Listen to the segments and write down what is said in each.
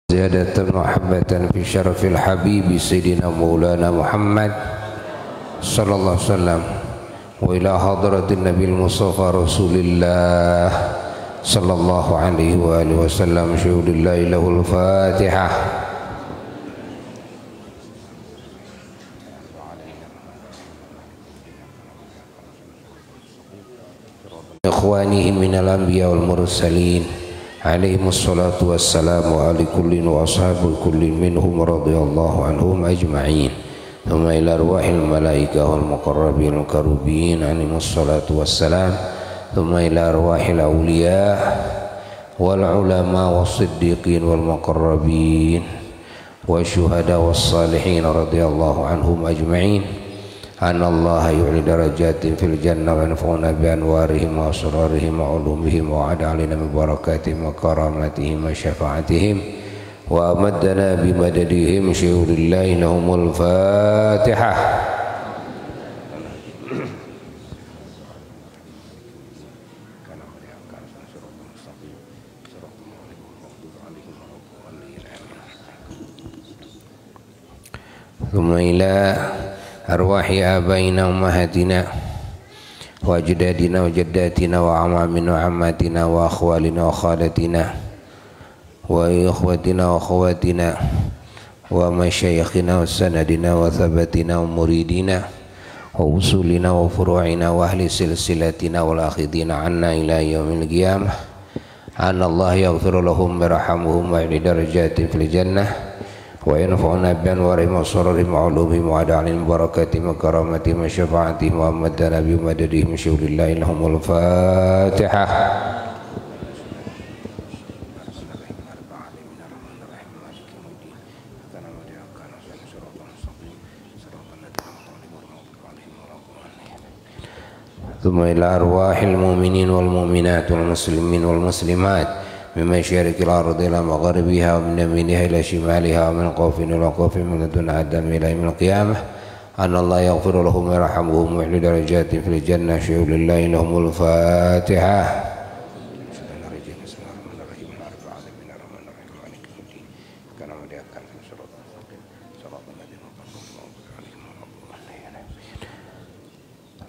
زيادة محبة في شرف الحبيب سيدنا مولانا محمد صلى الله عليه وسلم وإلى حضرة النبي المصطفى رسول الله صلى الله عليه وآله وسلم شهود الله له الفاتحة. إخوانه من الأنبياء والمرسلين عليهم الصلاة والسلام وعلى كل وأصحاب كل منهم رضي الله عنهم أجمعين ثم إلى أرواح الملائكة والمقربين الكروبين عليهم الصلاة والسلام ثم إلى أرواح الأولياء والعلماء والصديقين والمقربين والشهداء والصالحين رضي الله عنهم أجمعين أن الله يعلي درجات في الجنة وينفعنا بأنوارهم وأسرارهم وعلومهم وعد علينا من بركاتهم وكراماتهم وشفاعتهم وأمدنا بمددهم شهود الله لهم الفاتحة. ثم إلى أرواح آبائنا وأمهاتنا وأجدادنا وجداتنا وأعمامنا وعماتنا وأخوالنا وخالاتنا وإخوتنا وأخواتنا ومشايخنا وسندنا وثبتنا ومريدنا ووصولنا وفروعنا وأهل سلسلتنا والآخذين عنا إلى يوم القيامة أن الله يغفر لهم ويرحمهم ويعلي درجات في الجنة وينفعنا بأنوارهم وأسرارهم وعلومهم وعد عليهم بركاتهم وكراماتهم وشفاعتهم وأمدنا بمددهم شهود الله لهم الفاتحة. ثم إلى أرواح المؤمنين والمؤمنات والمسلمين والمسلمات من مشارق الأرض إلى مغربها ومن يمينها إلى شمالها ومن قوف إلى قوف من لدن آدم إلى يوم القيامة أن الله يغفر لهم ويرحمهم ويعلي درجات في الجنة شهود الله لهم الفاتحة.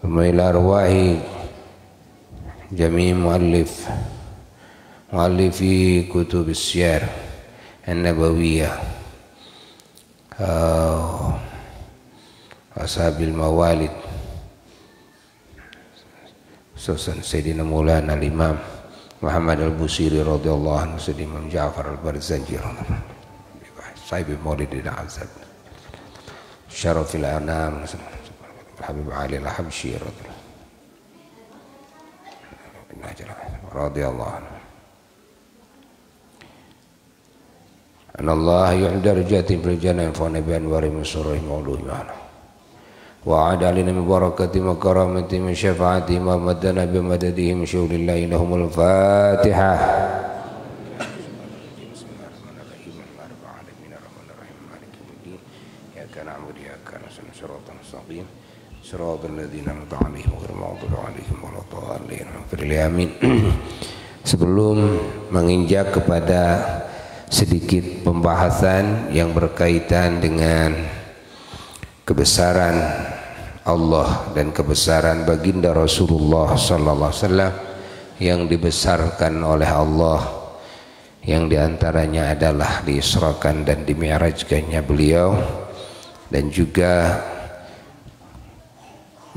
ثم إلى أرواح جميع مؤلفي كتب السير النبوية أصحاب الموالد خصوصا سيدنا مولانا الإمام محمد البوصيري رضي الله عنه سيدنا الإمام جعفر البرزنجي صاحب مولد العزب شرف الأنام الحبيب علي الحبشي رضي الله عنه أن الله يعلي درجات في الجنة ينفعنا بأنوارهم وسرورهم وعلومهم وأعد علينا من بركاتهم وكرامتهم وشفاعتهم ومدنا بمددهم شهود الله لهم الفاتحة. صراط الذين أنعمت عليهم غير المغضوب عليهم ولا الضالين آمين. Sebelum menginjak kepada sedikit pembahasan yang berkaitan dengan kebesaran Allah dan kebesaran baginda Rasulullah sallallahu alaihi wasallam yang dibesarkan oleh Allah, yang diantaranya adalah diisrakan dan dimi'rajkannya beliau, dan juga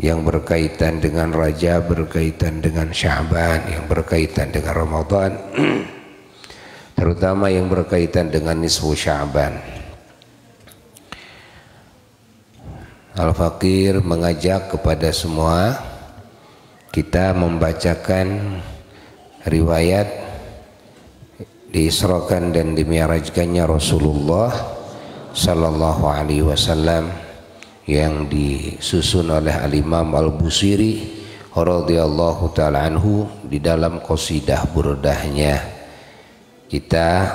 yang berkaitan dengan Rajab, berkaitan dengan Sya'ban, yang berkaitan dengan Ramadan, terutama yang berkaitan dengan nisfu Sya'ban. Al-Faqir mengajak kepada semua kita membacakan riwayat diisrakan dan dimi'rajkannya Rasulullah sallallahu alaihi wasallam yang disusun oleh Al-Imam Al-Busiri radhiyallahu ta'ala anhu di dalam qasidah burdahnya. Kita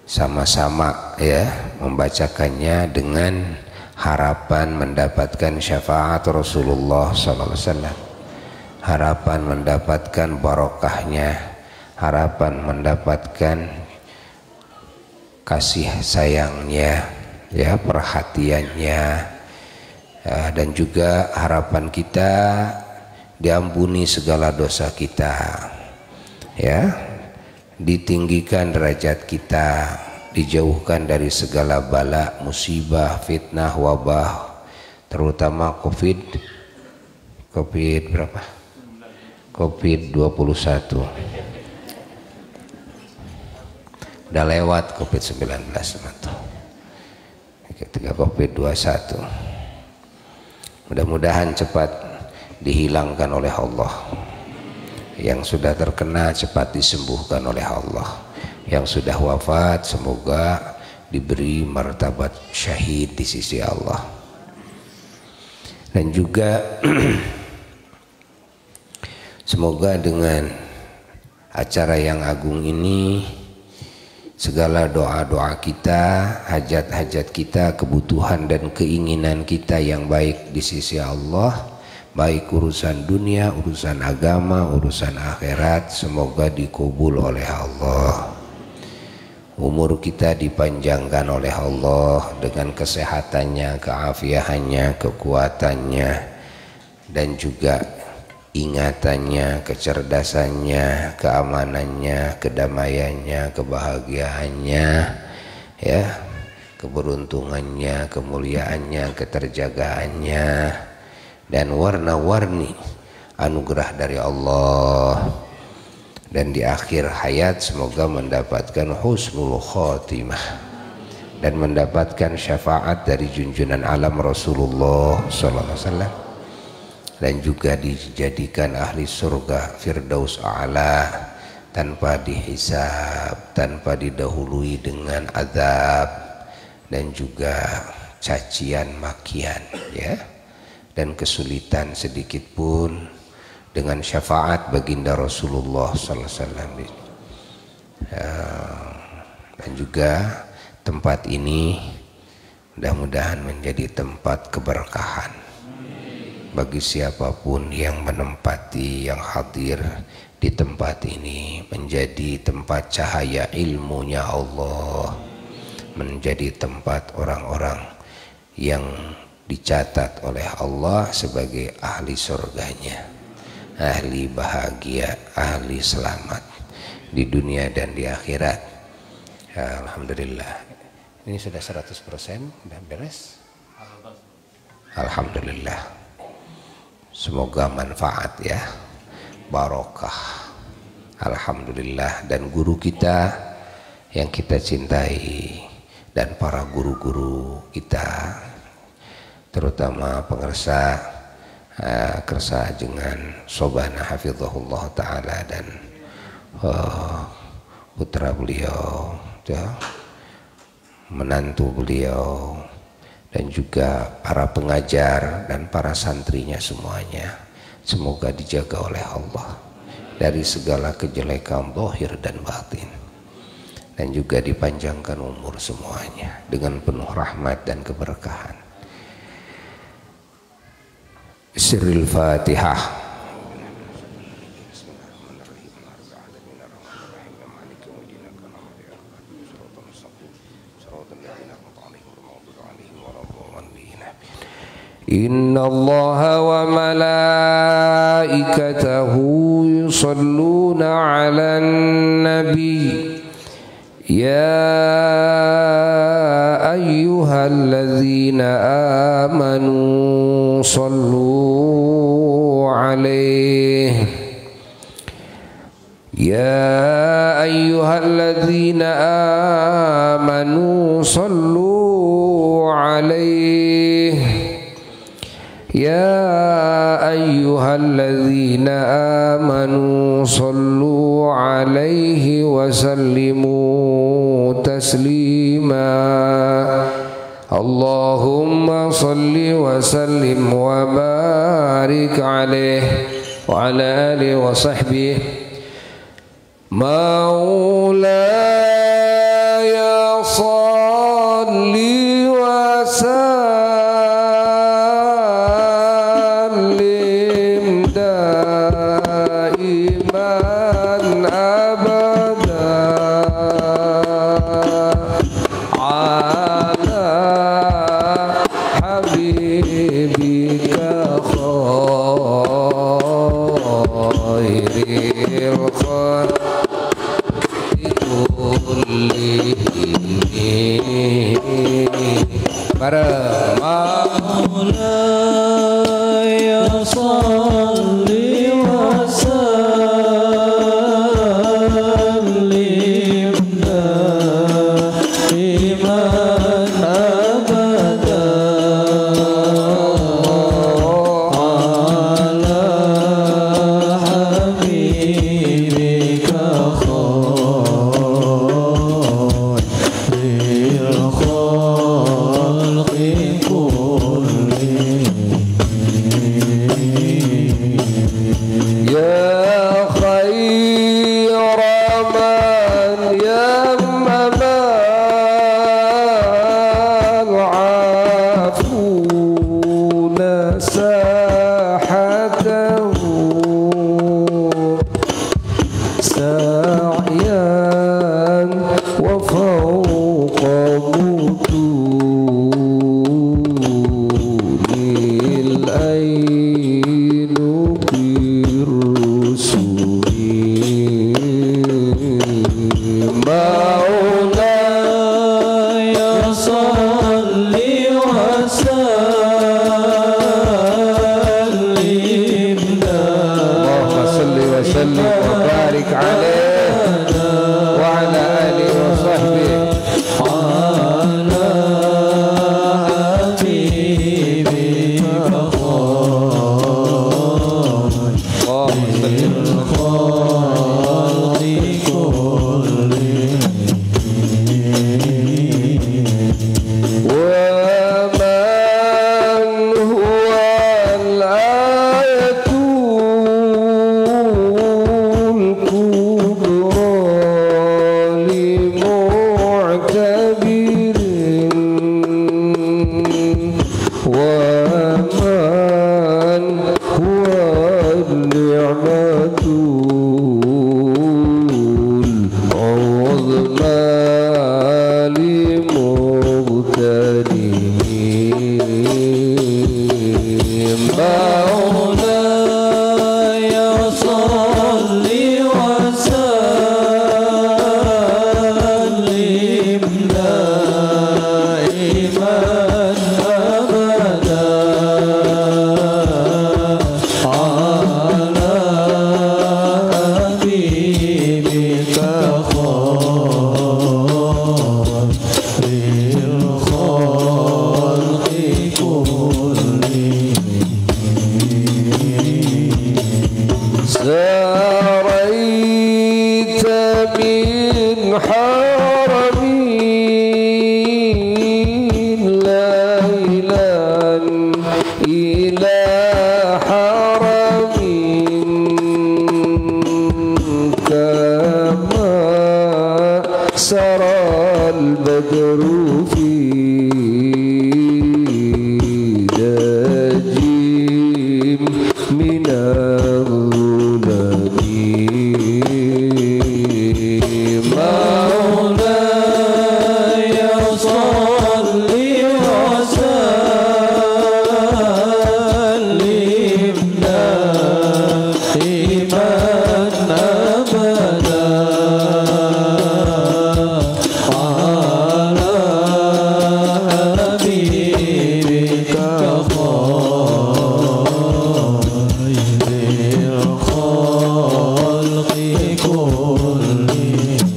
sama-sama ya membacakannya dengan harapan mendapatkan syafaat Rasulullah sallallahu alaihi wasallam, harapan mendapatkan barokahnya, harapan mendapatkan kasih sayangnya, ya, perhatiannya, dan juga harapan kita diampuni segala dosa kita, ya, ditinggikan derajat kita, dijauhkan dari segala bala, musibah, fitnah, wabah, terutama COVID berapa? COVID-21. Udah lewat COVID-19 tuh. Ketika COVID-21 mudah-mudahan cepat dihilangkan oleh Allah. Yang sudah terkena cepat disembuhkan oleh Allah. Yang sudah wafat semoga diberi martabat syahid di sisi Allah. Dan juga semoga dengan acara yang agung ini segala doa-doa kita, hajat-hajat kita, kebutuhan dan keinginan kita yang baik di sisi Allah, baik urusan dunia, urusan agama, urusan akhirat, semoga dikabul oleh Allah. Umur kita dipanjangkan oleh Allah dengan kesehatannya, keafiahannya, kekuatannya, dan juga ingatannya, kecerdasannya, keamanannya, kedamaiannya, kebahagiaannya, ya, keberuntungannya, kemuliaannya, keterjagaannya, dan warna-warni anugerah dari Allah. Dan di akhir hayat semoga mendapatkan husnul khotimah dan mendapatkan syafaat dari junjungan alam Rasulullah SAW, dan juga dijadikan ahli surga Firdaus A'la tanpa dihisab, tanpa didahului dengan azab dan juga cacian makian, ya, dan kesulitan sedikit pun, dengan syafaat baginda Rasulullah sallallahu alaihi wasallam. Dan juga tempat ini mudah-mudahan menjadi tempat keberkahan bagi siapapun yang menempati, yang hadir di tempat ini, menjadi tempat cahaya ilmunya Allah, menjadi tempat orang-orang yang dicatat oleh Allah sebagai ahli surganya, ahli bahagia, ahli selamat di dunia dan di akhirat. Alhamdulillah. Ini sudah 100%, sudah beres. Alhamdulillah. Semoga manfaat, ya, barokah. Alhamdulillah. Dan guru kita yang kita cintai dan para guru-guru kita, terutama pengersa Kersa dengan Sobana hafizahullah ta'ala dan putra beliau, ya, menantu beliau, dan juga para pengajar dan para santrinya semuanya, semoga dijaga oleh Allah dari segala kejelekan zahir dan batin, dan juga dipanjangkan umur semuanya dengan penuh rahmat dan keberkahan. Sirril Fatihah. Inna Allaha wa malaikatahu yusalluna 'alan nabi ya ayyuhalladzina amanu sallu 'alaihi ya ayyuhalladzina amanu sallu 'alaihi ya ayyuhalladzina amanu sallu 'alaihi wa sallimu taslima. Allahumma salli wa sallim wa barik alaihi wa ala alihi wa sahbihi. Maulaya salli wa sallim daiman abada bareng Maulaya salli wa sallim daiman abada ala habibika khairil khalqi kullihim. ya khaira man yammama al-afuna sahatahu sa'yan wa fawqa mutunil ainu birusuli Maulaya salli wa sallim Allahumma salli wa sallim wa barik alaihi wa ala alihi wa sahbihi ala habibika khairil khalqi kullihim. ومن هو الآية الكبرى لمعتبر ومن هو النعمة العظمى لمغتنمين Maulaya salli wa sallim daiman abada ala habibika khairil khalqi kullihim. ساريت من حرمين ليلا إلى حرم كما سرى البدر في دجيم من الظلم Maulaya salli wa sallim daiman abada ala habibika khairil khalqi kullihim.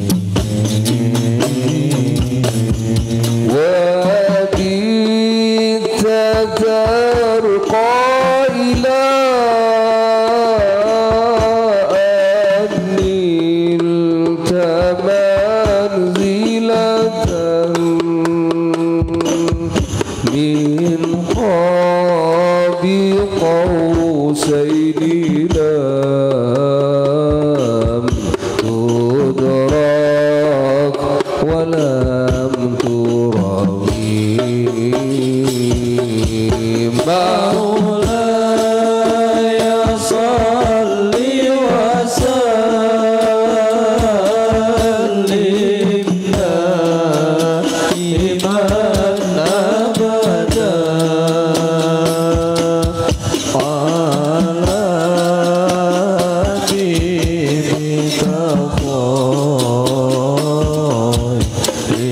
وبت ترقى إلى أن نلت منزلة من قاب قوسين لم تدرك ولم ترمي Maulaya salli wa sallim daiman abada ala habibika khairil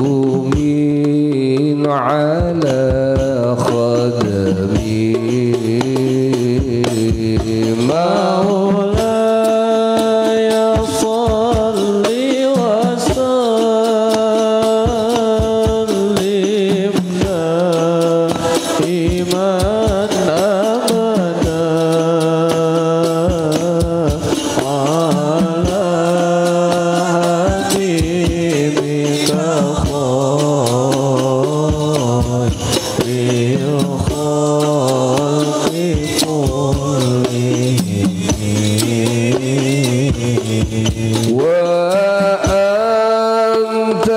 مخدوم على خدمي مولاي صل وسلم دائما أبدا على حبيبك خير الخلق كلهم وأنت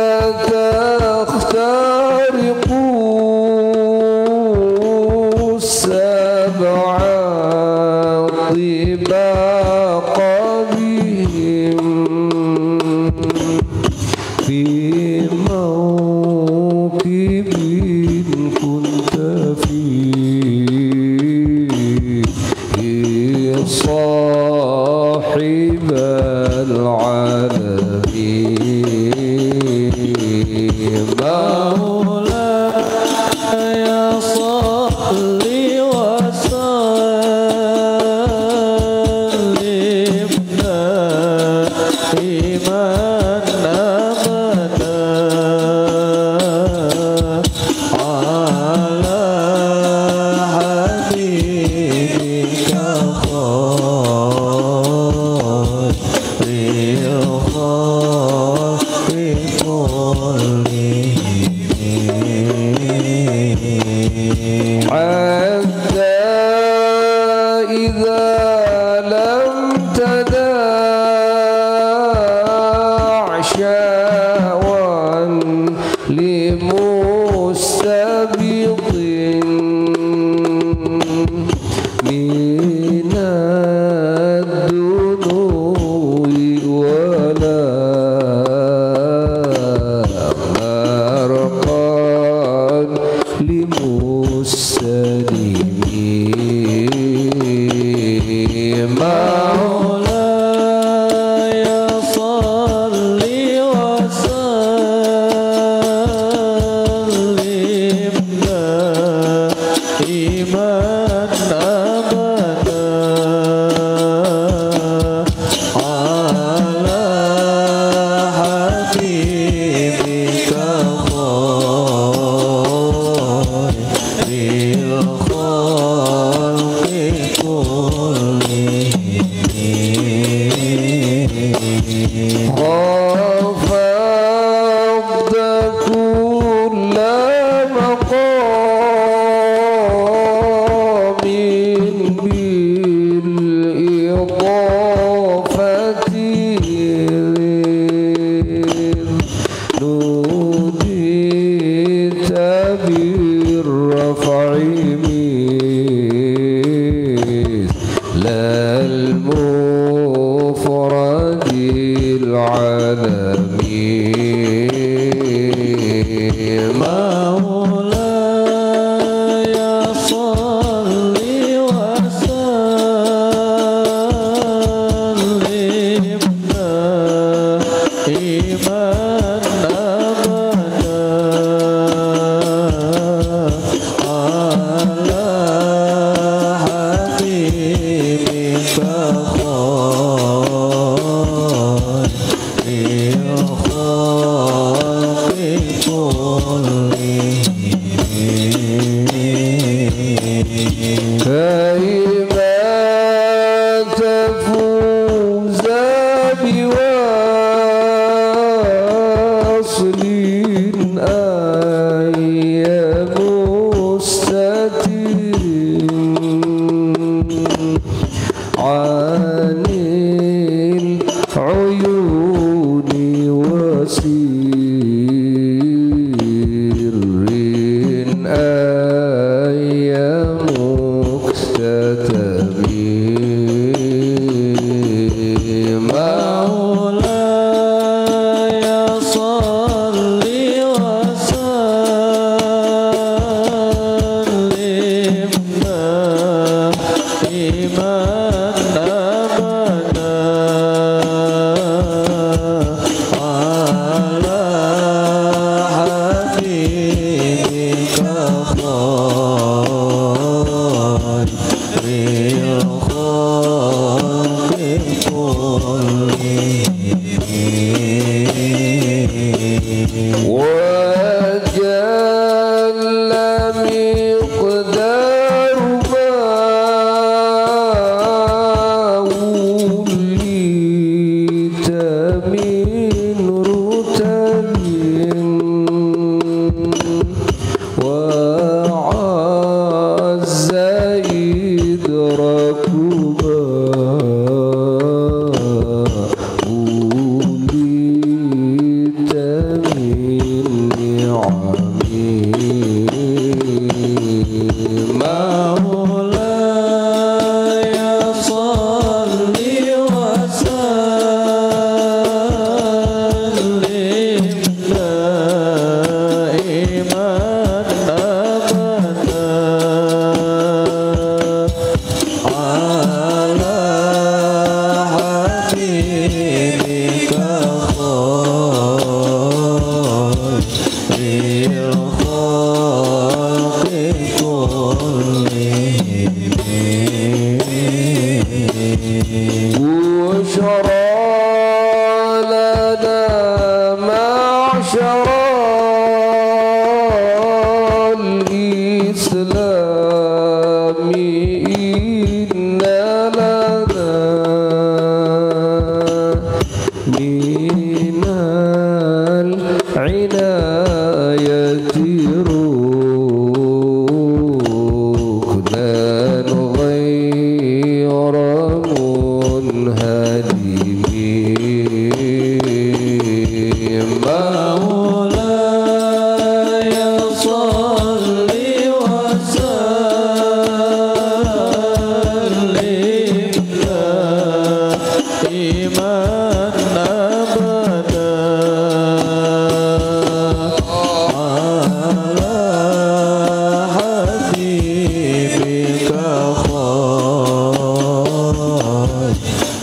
تخترق السبع طباق بهم في موكب كنت فيه صاحب العالم مولاي صل وسلم دائما أبدا على حبيبك خير الخلق كلهم حتى إذا لم تدع شاوا لمستبق من الدنو ولا مرقا لمستلمين مولاي صل وسلم دائما أبدا على حبيبك خير الخلق كلهم خفضت كل مقام بالإضافة نوديت بالرفع مثل المفرد العالمين مولاي صل وسلم دائما أبدا على حبيبك خير الخلق كلهم كيما تفوز بوصل أي مستتر عن العيون وسير أي مكتتب مولاي صل وسلم دائما أبدا من رتب وعز إدراكها ولدت من نعمه مولاي صل وسلم دائما أبدا على حبيبك خير الخلق كلهم بشرى لنا معشر الإسلام إن لنا من العناية ركنا غير منهدم مولاي صل وسلم دائما أبدا على حبيبك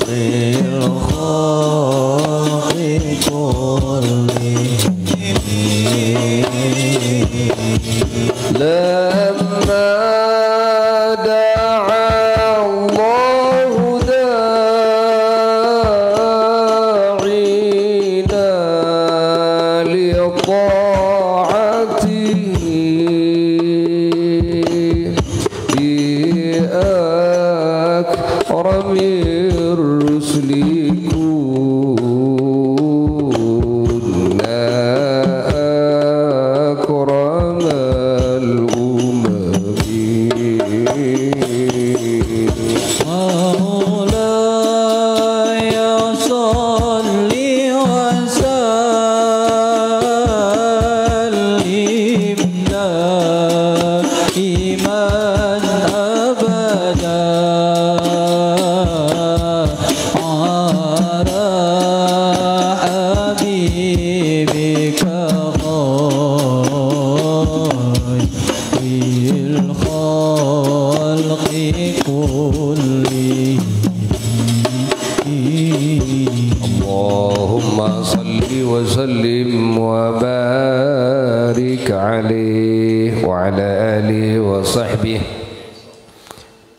خير الخلق كلهم لما دعا الله داعينا لطاعته بأكرم الرسل كنا أكرم الأمم مولاي صل وسلم دائما أبدا على حبيبك خير الخلق كلهم اللهم صل وسلم وبارك عليه وعلى آله وصحبه.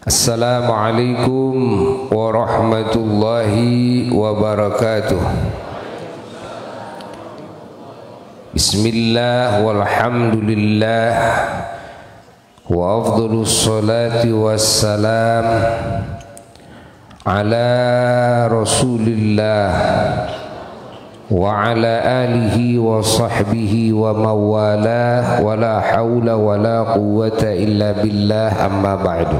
Assalamualaikum warahmatullahi wabarakatuh. Bismillah walhamdulillah wa afdhalus salati wassalam ala rasulillah wa ala alihi wa sahbihi wa mawalah wa la hawla wa la quwwata illa billah amma ba'du.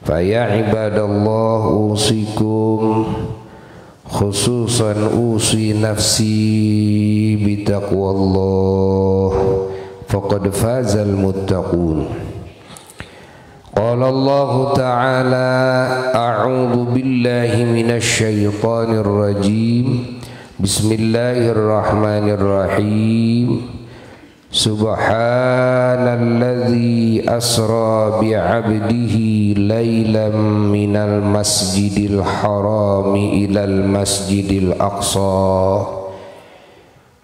Fa ya ibadallah usikum khususan usi nafsi bitaqwallah faqad fazal muttaqun. Qala Allah ta'ala a'udzu billahi minasy syaithanir rajim. Bismillahirrahmanirrahim. Subhanalladzi asra bi'abdihi laylan minal masjidil harami ilal masjidil aqsa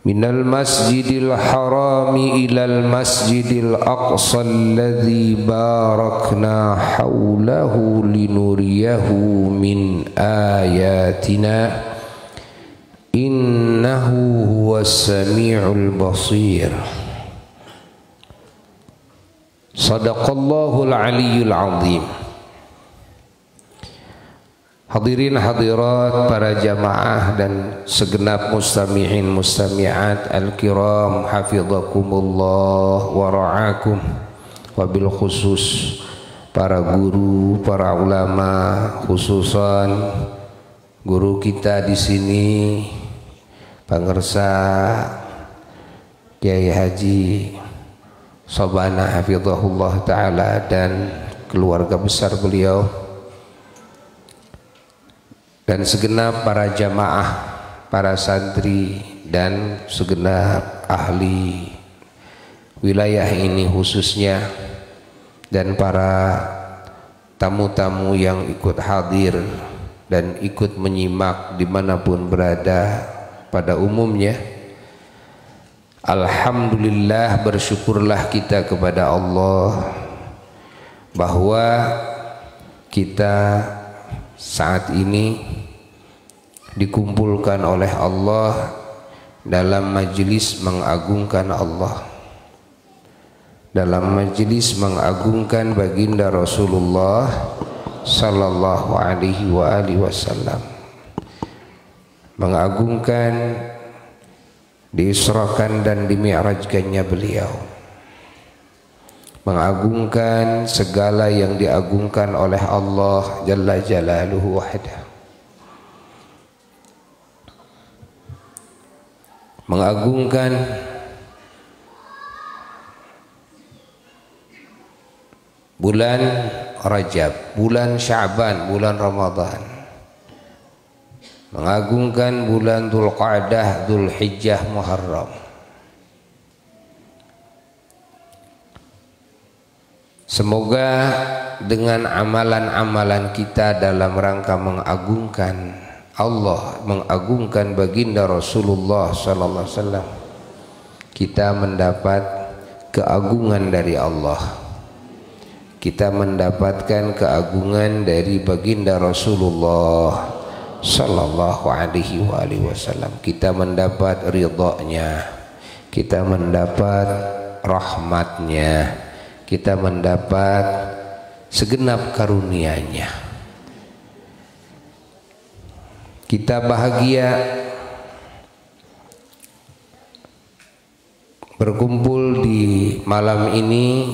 minal masjidil harami ilal masjidil aqsa alladzi barakna haulahu linuriyahu min ayatina innahu huwas sami'ul basir. Sadaqallahul aliyyul azim. Hadirin hadirat para jamaah dan segenap mustami'in mustami'at al-kiram, hafizakumullah wa ra'akum. Wabil khusus para guru, para ulama, khususan guru kita di sini, Pangersa Kiai Haji Sobana hafizahullah taala dan keluarga besar beliau, dan segenap para jamaah, para santri dan segenap ahli wilayah ini khususnya, dan para tamu-tamu yang ikut hadir dan ikut menyimak dimanapun berada pada umumnya. Alhamdulillah, bersyukurlah kita kepada Allah bahwa kita saat ini dikumpulkan oleh Allah dalam majelis mengagungkan Allah, dalam majelis mengagungkan baginda Rasulullah sallallahu alaihi wasallam, mengagungkan diisrakan dan dimi'rajkannya beliau, mengagungkan segala yang diagungkan oleh Allah jalla jalaluhu wahdah, mengagungkan bulan Rajab, bulan Sya'ban, bulan Ramadan, mengagungkan bulan Dzulqa'dah, Dzulhijjah, Muharram. Semoga dengan amalan-amalan kita dalam rangka mengagungkan Allah, mengagungkan baginda Rasulullah sallallahu alaihi wasallam, kita mendapat keagungan dari Allah, kita mendapatkan keagungan dari baginda Rasulullah sallallahu alaihi wasallam, kita mendapat ridha-Nya, kita mendapat rahmat-Nya, kita mendapat segenap karunia-Nya. Kita bahagia berkumpul di malam ini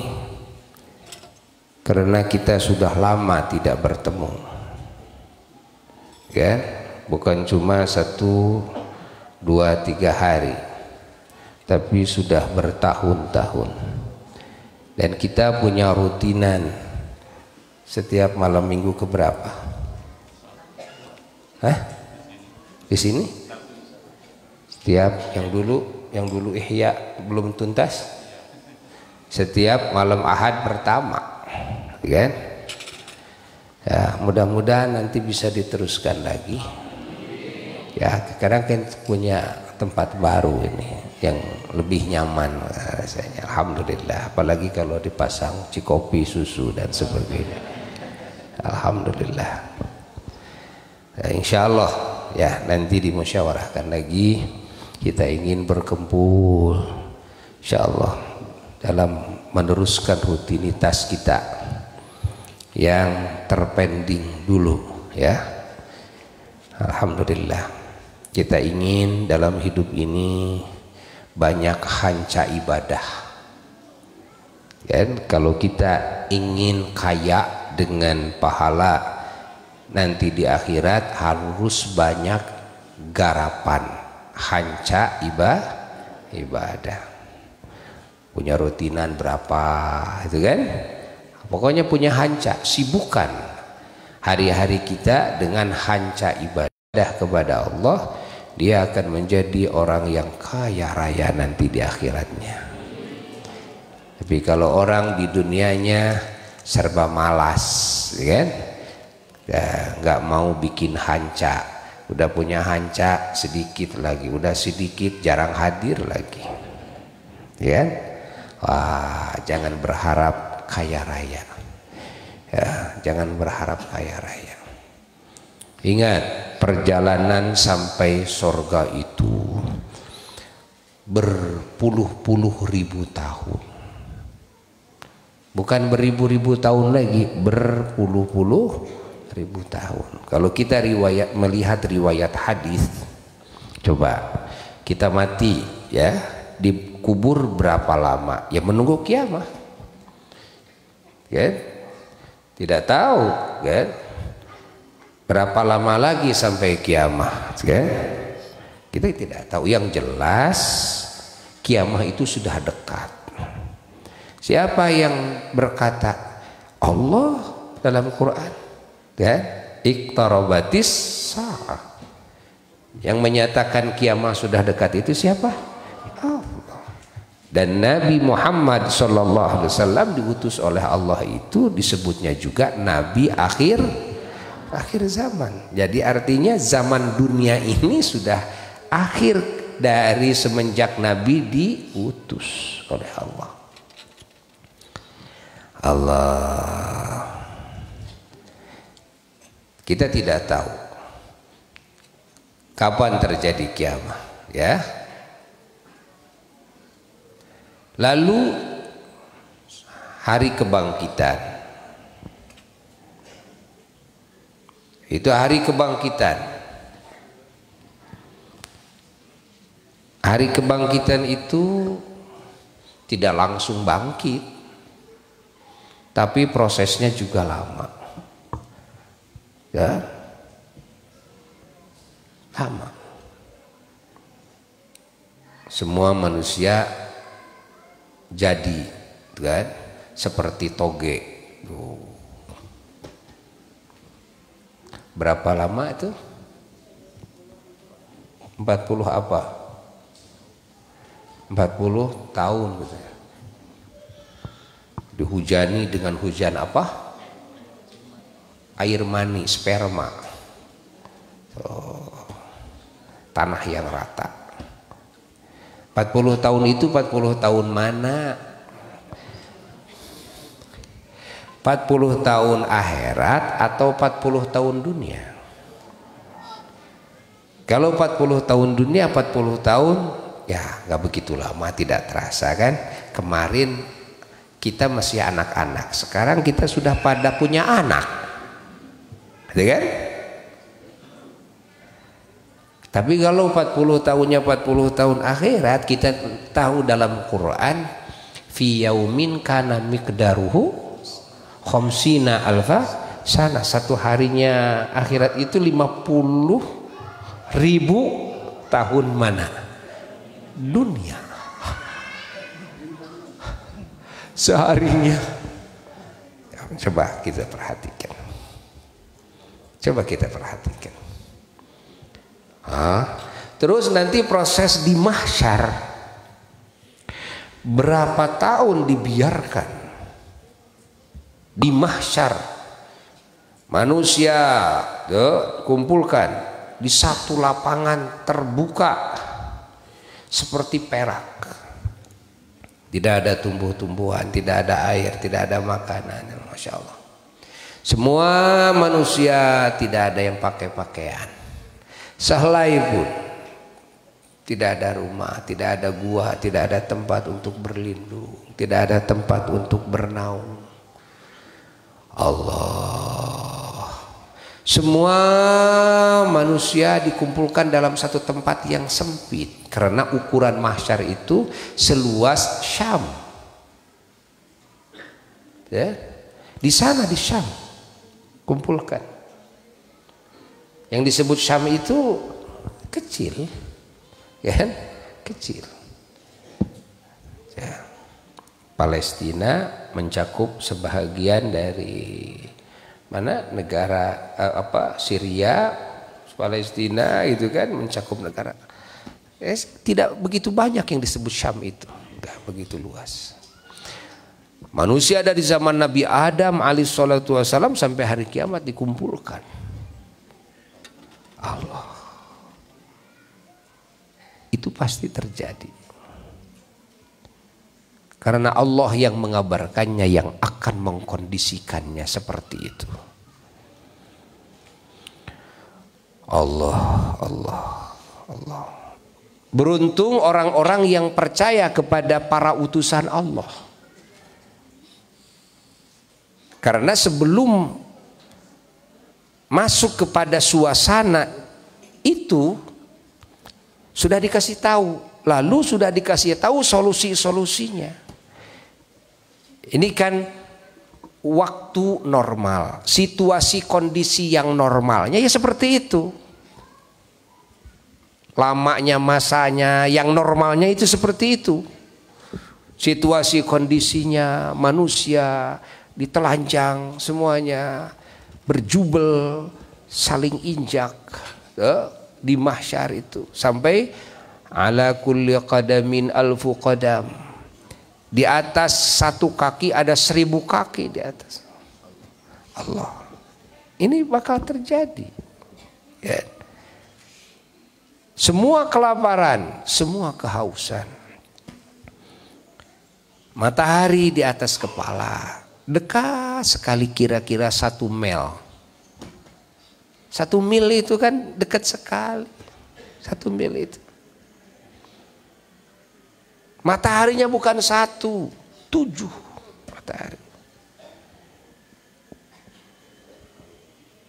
karena kita sudah lama tidak bertemu, ya, bukan cuma 1, 2, 3 hari, tapi sudah bertahun-tahun. Dan kita punya rutinan setiap malam minggu keberapa? Hah? Di sini? Setiap yang dulu Ihya belum tuntas, setiap malam Ahad pertama, kan? Ya, mudah-mudahan nanti bisa diteruskan lagi. Ya, sekarang kan punya tempat baru ini yang lebih nyaman rasanya. Alhamdulillah, apalagi kalau dipasang cikopi, susu dan sebagainya. Alhamdulillah. Ya, insya Allah ya nanti dimusyawarahkan lagi. Kita ingin berkumpul insya Allah dalam meneruskan rutinitas kita yang terpending dulu, ya. Alhamdulillah, kita ingin dalam hidup ini banyak hanca ibadah, kan? Kalau kita ingin kaya dengan pahala nanti di akhirat, harus banyak garapan, hanca ibadah. Punya rutinan berapa, itu kan? Pokoknya punya hanca, sibukkan hari-hari kita dengan hanca ibadah kepada Allah. Dia akan menjadi orang yang kaya raya nanti di akhiratnya. Tapi kalau orang di dunianya serba malas, kan? Ya, nggak mau bikin hanca, udah punya hanca sedikit lagi, udah sedikit jarang hadir lagi, ya. Wah, jangan berharap kaya raya, ya, jangan berharap kaya raya. Ingat, perjalanan sampai surga itu berpuluh-puluh ribu tahun, bukan beribu-ribu tahun lagi, berpuluh-puluh 1000 tahun. Kalau kita melihat riwayat hadis, coba kita mati ya, dikubur berapa lama? Ya menunggu kiamat. Kan? Tidak tahu kan? Berapa lama lagi sampai kiamat kan? Kita tidak tahu. Yang jelas kiamat itu sudah dekat. Siapa yang berkata? Allah dalam Quran kan? Iqtarabatis sa'ah. Yang menyatakan kiamat sudah dekat itu siapa? Allah. Dan Nabi Muhammad SAW diutus oleh Allah itu disebutnya juga Nabi akhir zaman. Jadi artinya zaman dunia ini sudah akhir dari semenjak Nabi diutus oleh Allah. Kita tidak tahu kapan terjadi kiamat ya. Lalu hari kebangkitan, itu hari kebangkitan. Hari kebangkitan itu tidak langsung bangkit, tapi prosesnya juga lama ya, lama. Semua manusia jadi kan seperti toge. Berapa lama itu? 40 apa? 40 tahun gitu ya. Dihujani dengan hujan apa? Air mani, sperma. Tanah yang rata. 40 tahun itu 40 tahun mana? 40 tahun akhirat atau 40 tahun dunia? Kalau 40 tahun dunia, 40 tahun ya nggak begitu lama, tidak terasa kan? Kemarin kita masih anak-anak, sekarang kita sudah pada punya anak, ya kan? Tapi kalau 40 tahunnya 40 tahun akhirat, kita tahu dalam Quran fi yaumin kana miqdaruhu khamsina alfa sana, satu harinya akhirat itu 50.000 tahun mana? Dunia. Seharinya. Coba kita perhatikan. Terus nanti proses di mahsyar, berapa tahun dibiarkan di mahsyar, manusia kumpulkan di satu lapangan terbuka seperti perak, tidak ada tumbuh-tumbuhan, tidak ada air, tidak ada makanan. Masya Allah, semua manusia tidak ada yang pakai pakaian, sehelai pun tidak ada rumah, tidak ada gua, tidak ada tempat untuk berlindung, tidak ada tempat untuk bernaung. Allah, semua manusia dikumpulkan dalam satu tempat yang sempit karena ukuran mahsyar itu seluas Syam. Ya, di sana di Syam kumpulkan. Yang disebut Syam itu kecil, ya kan? Kecil. Ya. Palestina mencakup sebahagian dari mana negara Syria, Palestina itu kan mencakup negara. Tidak begitu banyak yang disebut Syam itu, enggak begitu luas. Manusia dari zaman Nabi Adam alaihissalatu wassalam sampai hari kiamat dikumpulkan. Allah, itu pasti terjadi karena Allah yang mengabarkannya, yang akan mengkondisikannya seperti itu. Allah. Beruntung orang-orang yang percaya kepada para utusan Allah, karena sebelum masuk kepada suasana itu sudah dikasih tahu, lalu sudah dikasih tahu solusi-solusinya. Ini kan waktu normal, situasi kondisi yang normalnya ya seperti itu. Lamanya masanya yang normalnya itu seperti itu. Situasi kondisinya manusia ditelanjang semuanya, berjubel, saling injak di mahsyar itu, sampai ala kulli qadamin alfu qadam, di atas satu kaki ada 1000 kaki di atas. Allah, ini bakal terjadi ya. Semua kelaparan, semua kehausan, matahari di atas kepala, dekat sekali, kira-kira 1 mil. 1 mil itu kan dekat sekali. 1 mil itu. Mataharinya bukan 1, 7 matahari.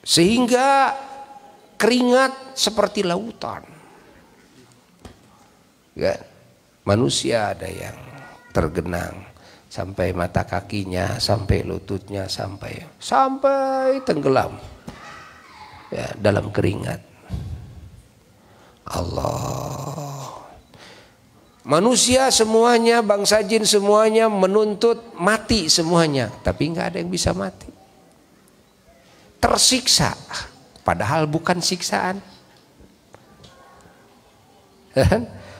Sehingga keringat seperti lautan. Ya, manusia ada yang tergenang sampai mata kakinya, sampai lututnya, sampai tenggelam ya dalam keringat. Allah, manusia semuanya, bangsa jin semuanya menuntut mati semuanya, tapi nggak ada yang bisa mati. Tersiksa, padahal bukan siksaan.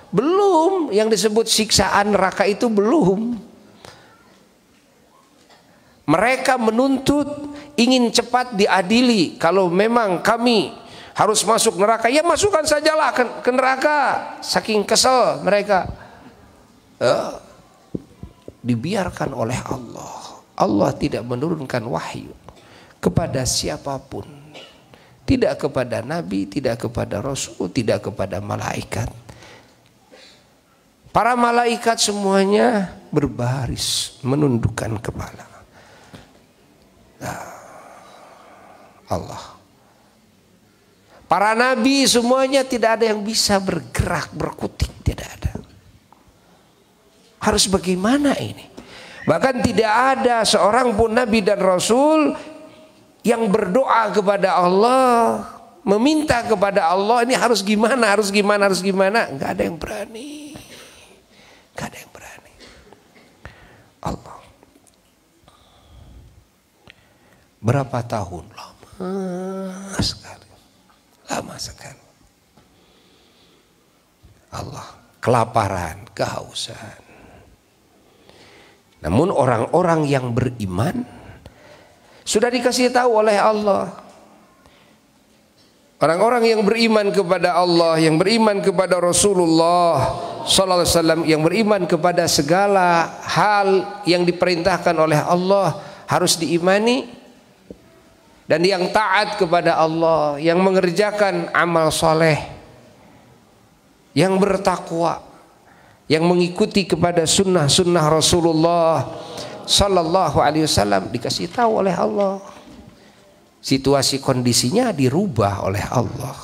Belum, yang disebut siksaan neraka itu belum. Mereka menuntut, ingin cepat diadili. Kalau memang kami harus masuk neraka, ya masukkan sajalah ke neraka. Saking kesel mereka. Dibiarkan oleh Allah. Allah tidak menurunkan wahyu kepada siapapun. Tidak kepada nabi, tidak kepada rasul, tidak kepada malaikat. Para malaikat semuanya berbaris, menundukkan kepala. Allah. Para nabi semuanya tidak ada yang bisa bergerak, berkutik, tidak ada. Harus bagaimana ini? Bahkan tidak ada seorang pun nabi dan rasul yang berdoa kepada Allah, meminta kepada Allah, ini harus gimana, harus gimana, harus gimana. Enggak ada yang berani. Enggak ada yang berani. Allah. Berapa tahun? Lama sekali. Lama sekali. Allah. Kelaparan, kehausan. Namun orang-orang yang beriman sudah dikasih tahu oleh Allah. Orang-orang yang beriman kepada Allah, yang beriman kepada Rasulullah sallallahu alaihi wasallam, yang beriman kepada segala hal yang diperintahkan oleh Allah harus diimani, dan yang taat kepada Allah, yang mengerjakan amal soleh, yang bertakwa, yang mengikuti kepada sunnah-sunnah Rasulullah sallallahu alaihi wasallam, dikasih tahu oleh Allah. Situasi kondisinya dirubah oleh Allah.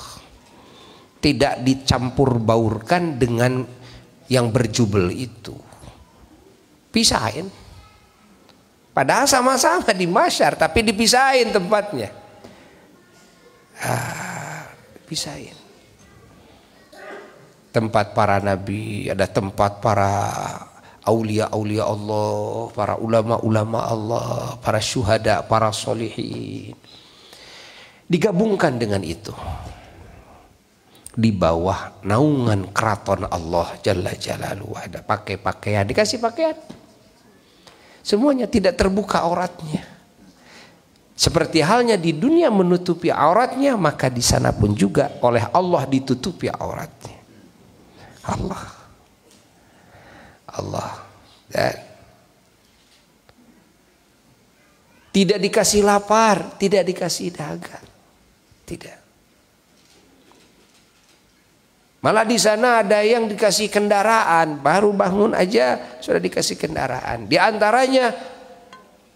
Tidak dicampur baurkan dengan yang berjubel itu. Pisahin. Padahal sama-sama di mahsyar, tapi dipisahin tempatnya. Pisahin. Tempat para nabi, ada tempat para aulia-aulia Allah, para ulama-ulama Allah, para syuhada, para solihin. Digabungkan dengan itu. Di bawah naungan keraton Allah Jalla Jalaluhu, ada pakai pakaian, dikasih pakaian. Semuanya tidak terbuka auratnya. Seperti halnya di dunia menutupi auratnya, maka di sana pun juga oleh Allah ditutupi auratnya. Allah. Dan tidak dikasih lapar, tidak dikasih dahaga. Tidak. Malah di sana ada yang dikasih kendaraan, baru bangun aja sudah dikasih kendaraan. Di antaranya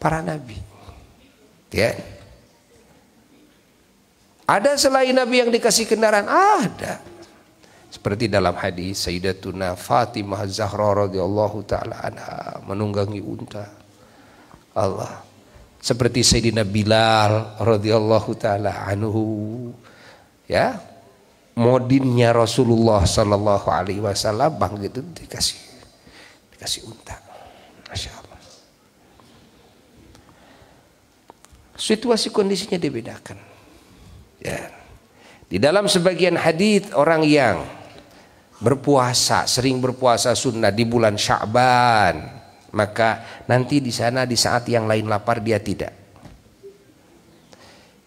para nabi. Ya. Ada selain Nabi yang dikasih kendaraan? Ada. Seperti dalam hadis Sayyidatuna Fatimah Zahra radhiyallahu taala anha menunggangi unta. Allah. Seperti Sayyidina Bilal radhiyallahu taala anhu. Ya. Modinnya Rasulullah sallallahu alaihi wasallam bang gitu dikasih unta. Masya Allah. Situasi kondisinya dibedakan. Ya. Di dalam sebagian hadis orang yang berpuasa, sering berpuasa sunnah di bulan Sya'ban, maka nanti di sana di saat yang lain lapar dia tidak.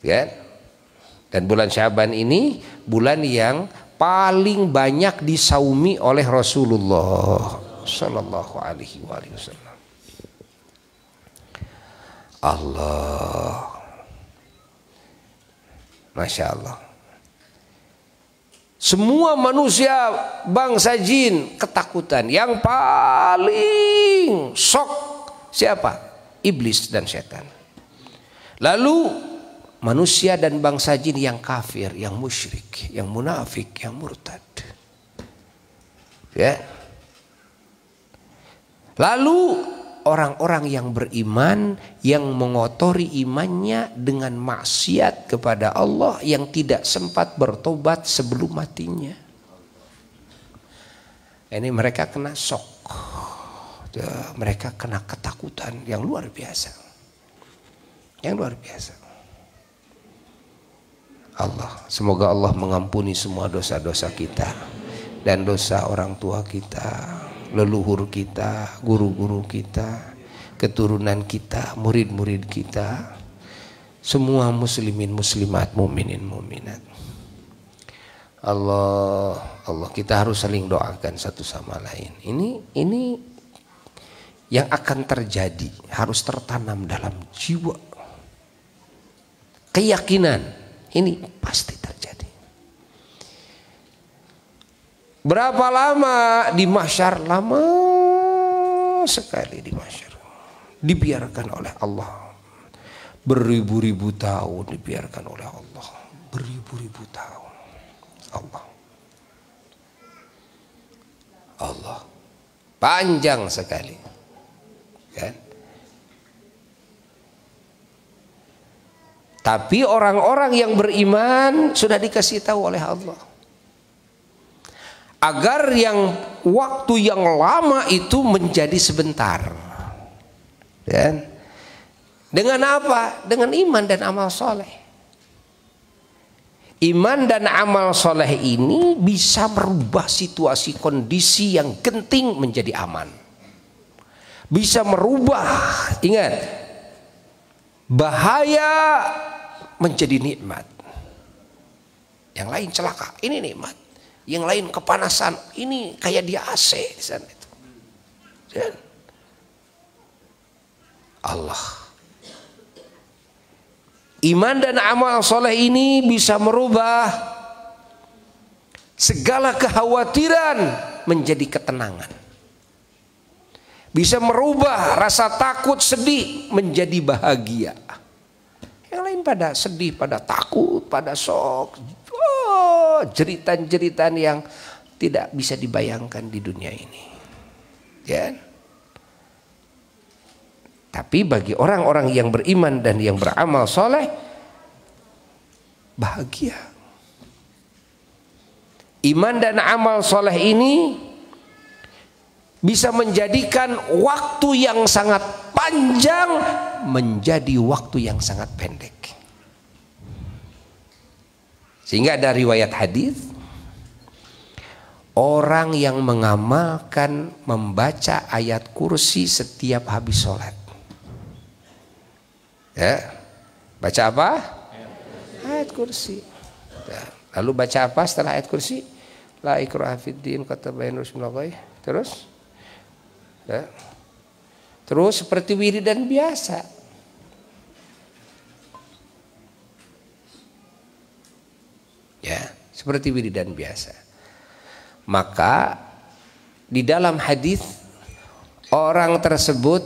Ya. Dan bulan Sya'ban ini bulan yang paling banyak disaumi oleh Rasulullah sallallahu alaihi wasallam. Allah. Masya Allah. Semua manusia bangsa jin ketakutan. Yang paling shock siapa? Iblis dan setan. Lalu manusia dan bangsa jin yang kafir, yang musyrik, yang munafik, yang murtad. Ya. Lalu orang-orang yang beriman yang mengotori imannya dengan maksiat kepada Allah yang tidak sempat bertobat sebelum matinya. Ini mereka kena shock. Mereka kena ketakutan yang luar biasa. Yang luar biasa. Allah, semoga Allah mengampuni semua dosa-dosa kita dan dosa orang tua kita, leluhur kita, guru-guru kita, keturunan kita, murid-murid kita, semua muslimin muslimat, mukminin muminat. Allah, kita harus saling doakan satu sama lain. Ini yang akan terjadi harus tertanam dalam jiwa. Keyakinan ini pasti terjadi. Berapa lama di mahsyar? Lama sekali di mahsyar. Dibiarkan oleh Allah. Beribu-ribu tahun dibiarkan oleh Allah. Beribu-ribu tahun. Allah. Panjang sekali. Kan? Tapi orang-orang yang beriman sudah dikasih tahu oleh Allah. Agar yang waktu yang lama itu menjadi sebentar. Dan dengan apa? Dengan iman dan amal soleh. Iman dan amal soleh ini bisa merubah situasi kondisi yang genting menjadi aman. Bisa merubah, ingat, bahaya menjadi nikmat. Yang lain celaka, ini nikmat. Yang lain kepanasan, ini kayak di AC di sana itu. Dan Allah. Iman dan amal soleh ini bisa merubah segala kekhawatiran menjadi ketenangan. Bisa merubah rasa takut, sedih menjadi bahagia. Yang lain pada sedih, pada takut, pada shock. Jeritan-jeritan yang tidak bisa dibayangkan di dunia ini. Ya. Tapi bagi orang-orang yang beriman dan yang beramal soleh, bahagia. Iman dan amal soleh ini bisa menjadikan waktu yang sangat panjang menjadi waktu yang sangat pendek. Sehingga ada riwayat hadis, orang yang mengamalkan membaca ayat kursi setiap habis sholat. Ya, baca apa? Ayat kursi. Lalu baca apa setelah ayat kursi? La ikraha fiddin qad tabayyana rusyd minal ghayy. Terus? Ya. Terus seperti wiridan biasa. Ya, seperti wiridan biasa. Maka di dalam hadis orang tersebut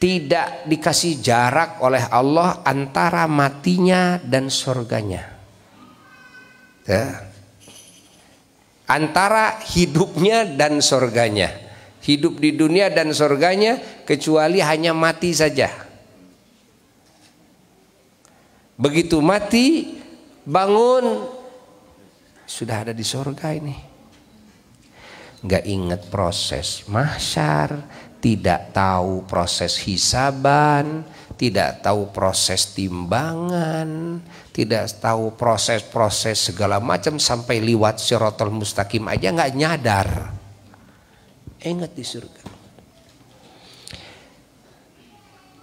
tidak dikasih jarak oleh Allah antara matinya dan surganya. Ya. Antara hidupnya dan surganya. Hidup di dunia dan surganya, kecuali hanya mati saja. Begitu mati, bangun, sudah ada di surga ini. Nggak ingat proses mahsyar, tidak tahu proses hisaban, tidak tahu proses timbangan, tidak tahu proses-proses segala macam, sampai liwat Shiratal Mustaqim aja nggak nyadar. Ingat di surga.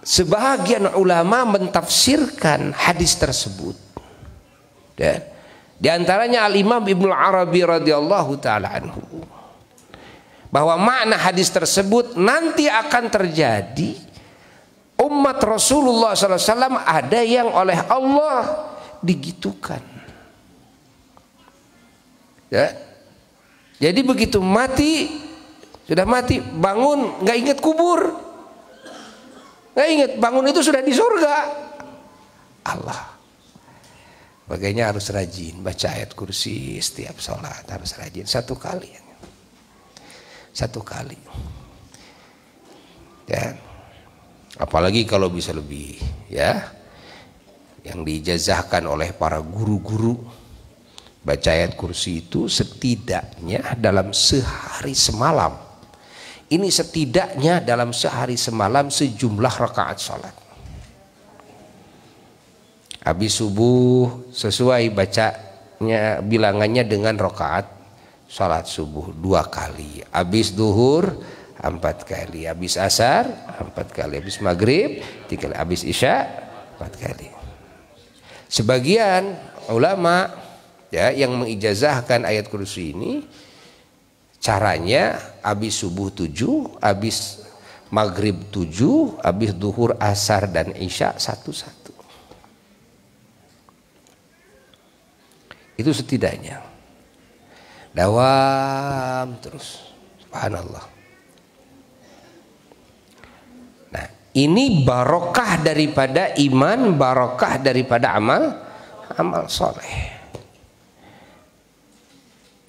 Sebagian ulama mentafsirkan hadis tersebut. Dan di antaranya Al-Imam Ibnu Arabi radhiyallahu taala anhu, bahwa makna hadis tersebut nanti akan terjadi umat Rasulullah SAW ada yang oleh Allah digitukan. Ya. Jadi begitu mati, sudah mati, bangun nggak ingat kubur, nggak ingat, bangun itu sudah di surga. Allah. Makanya harus rajin baca ayat kursi setiap sholat, harus rajin satu kali. Satu kali. Ya. Apalagi kalau bisa lebih, ya. Yang diijazahkan oleh para guru-guru, baca ayat kursi itu setidaknya dalam sehari semalam. Ini setidaknya dalam sehari semalam sejumlah rakaat sholat. Habis subuh sesuai bacanya bilangannya dengan rakaat sholat subuh 2 kali, habis duhur 4 kali, habis asar 4 kali, habis maghrib 3 kali, habis isya 4 kali. Sebagian ulama ya yang mengijazahkan ayat kursi ini caranya habis subuh 7, habis maghrib 7, habis duhur, asar dan isya satu-satu. Itu setidaknya. Dawam terus, subhanallah. Nah, ini barokah daripada iman, barokah daripada amal soleh.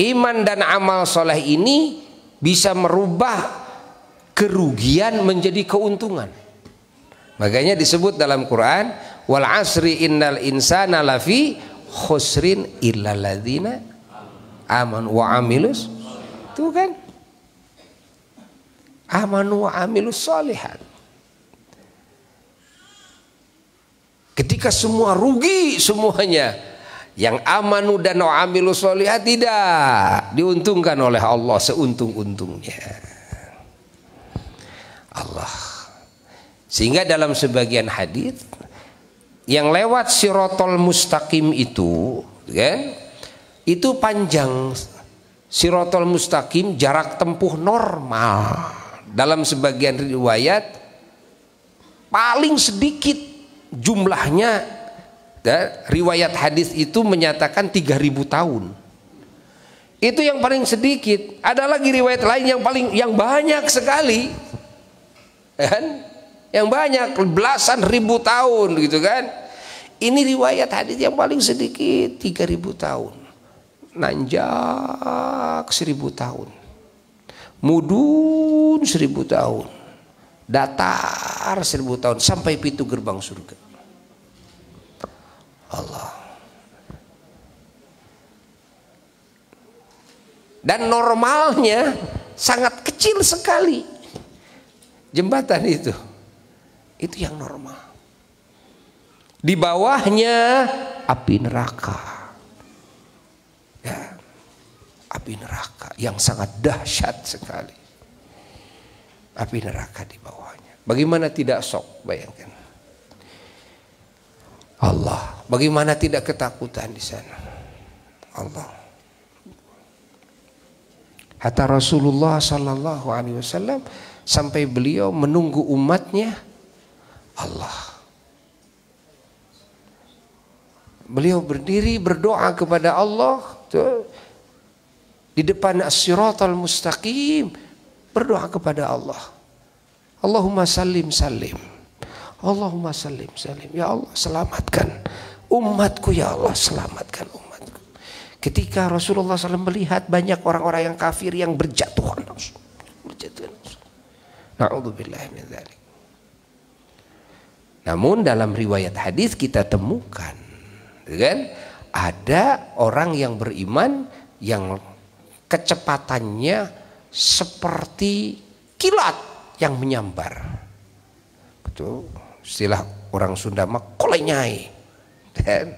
Iman dan amal soleh ini bisa merubah kerugian menjadi keuntungan. Makanya disebut dalam Quran, wal asri innal insana lafi khusrin illa ladzina amanu wa amilus, itu kan amanu wa amilus sholihat. Ketika semua rugi semuanya, yang amanu dan wa amilus sholihat tidak diuntungkan oleh Allah seuntung-untungnya. Allah. Sehingga dalam sebagian hadis yang lewat Shiratal Mustaqim itu, kan? Itu panjang. Shiratal Mustaqim jarak tempuh normal. Dalam sebagian riwayat paling sedikit jumlahnya, riwayat hadis itu menyatakan 3000 tahun. Itu yang paling sedikit. Ada lagi riwayat lain yang banyak sekali, kan? Yang banyak belasan ribu tahun gitu kan. Ini riwayat hadis yang paling sedikit 3000 tahun. Nanjak 1000 tahun, mudun 1000 tahun, datar 1000 tahun, sampai pintu gerbang surga. Allah. Dan normalnya sangat kecil sekali jembatan itu yang normal. Di bawahnya api neraka. Ya, api neraka yang sangat dahsyat sekali. Api neraka di bawahnya. Bagaimana tidak shock, bayangkan. Allah, bagaimana tidak ketakutan di sana. Allah. Hatta Rasulullah sallallahu alaihi wasallam sampai beliau menunggu umatnya, Allah. Beliau berdiri berdoa kepada Allah tuh, di depan As-Shiratal Mustaqim, berdoa kepada Allah. Allahumma salim salim. Allahumma salim salim. Ya Allah, selamatkan umatku, ya Allah, selamatkan umatku. Ketika Rasulullah SAW melihat banyak orang-orang yang kafir yang berjatuhan, na'udzubillah min dzalik. Namun dalam riwayat hadis kita temukan, kan, ada orang yang beriman yang kecepatannya seperti kilat yang menyambar. Betul, istilah orang Sunda mah kolenyai. Dan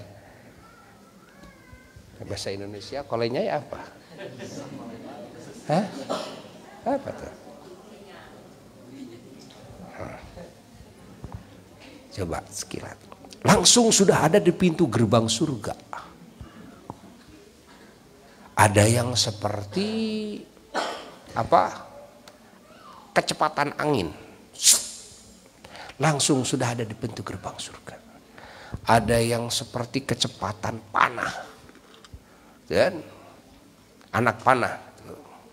bahasa Indonesia kolenyai apa? Hah? Apa tuh? Coba sekilat. Langsung sudah ada di pintu gerbang surga. Ada yang seperti apa? Kecepatan angin. Langsung sudah ada di pintu gerbang surga. Ada yang seperti kecepatan panah. Dan anak panah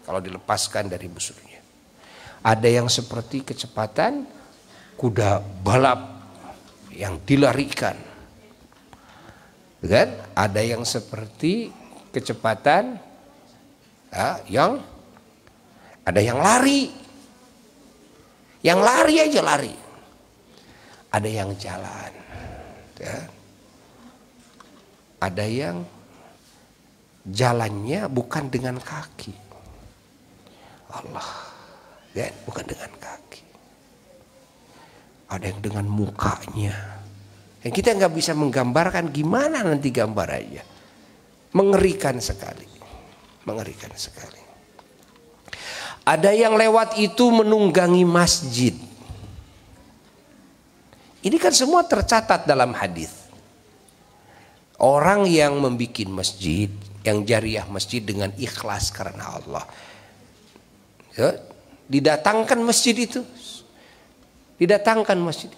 kalau dilepaskan dari busurnya. Ada yang seperti kecepatan kuda balap yang dilarikan, kan? Ada yang seperti kecepatan yang ada yang lari aja lari, ada yang jalan, kan? Ada yang jalannya bukan dengan kaki, Allah, kan? Bukan dengan kaki. Ada yang dengan mukanya. Yang kita nggak bisa menggambarkan gimana nanti gambarannya. Mengerikan sekali. Mengerikan sekali. Ada yang lewat itu menunggangi masjid. Ini kan semua tercatat dalam hadis. Orang yang membuat masjid, yang jariah masjid dengan ikhlas karena Allah. Ya, didatangkan masjid itu. Didatangkan masjid.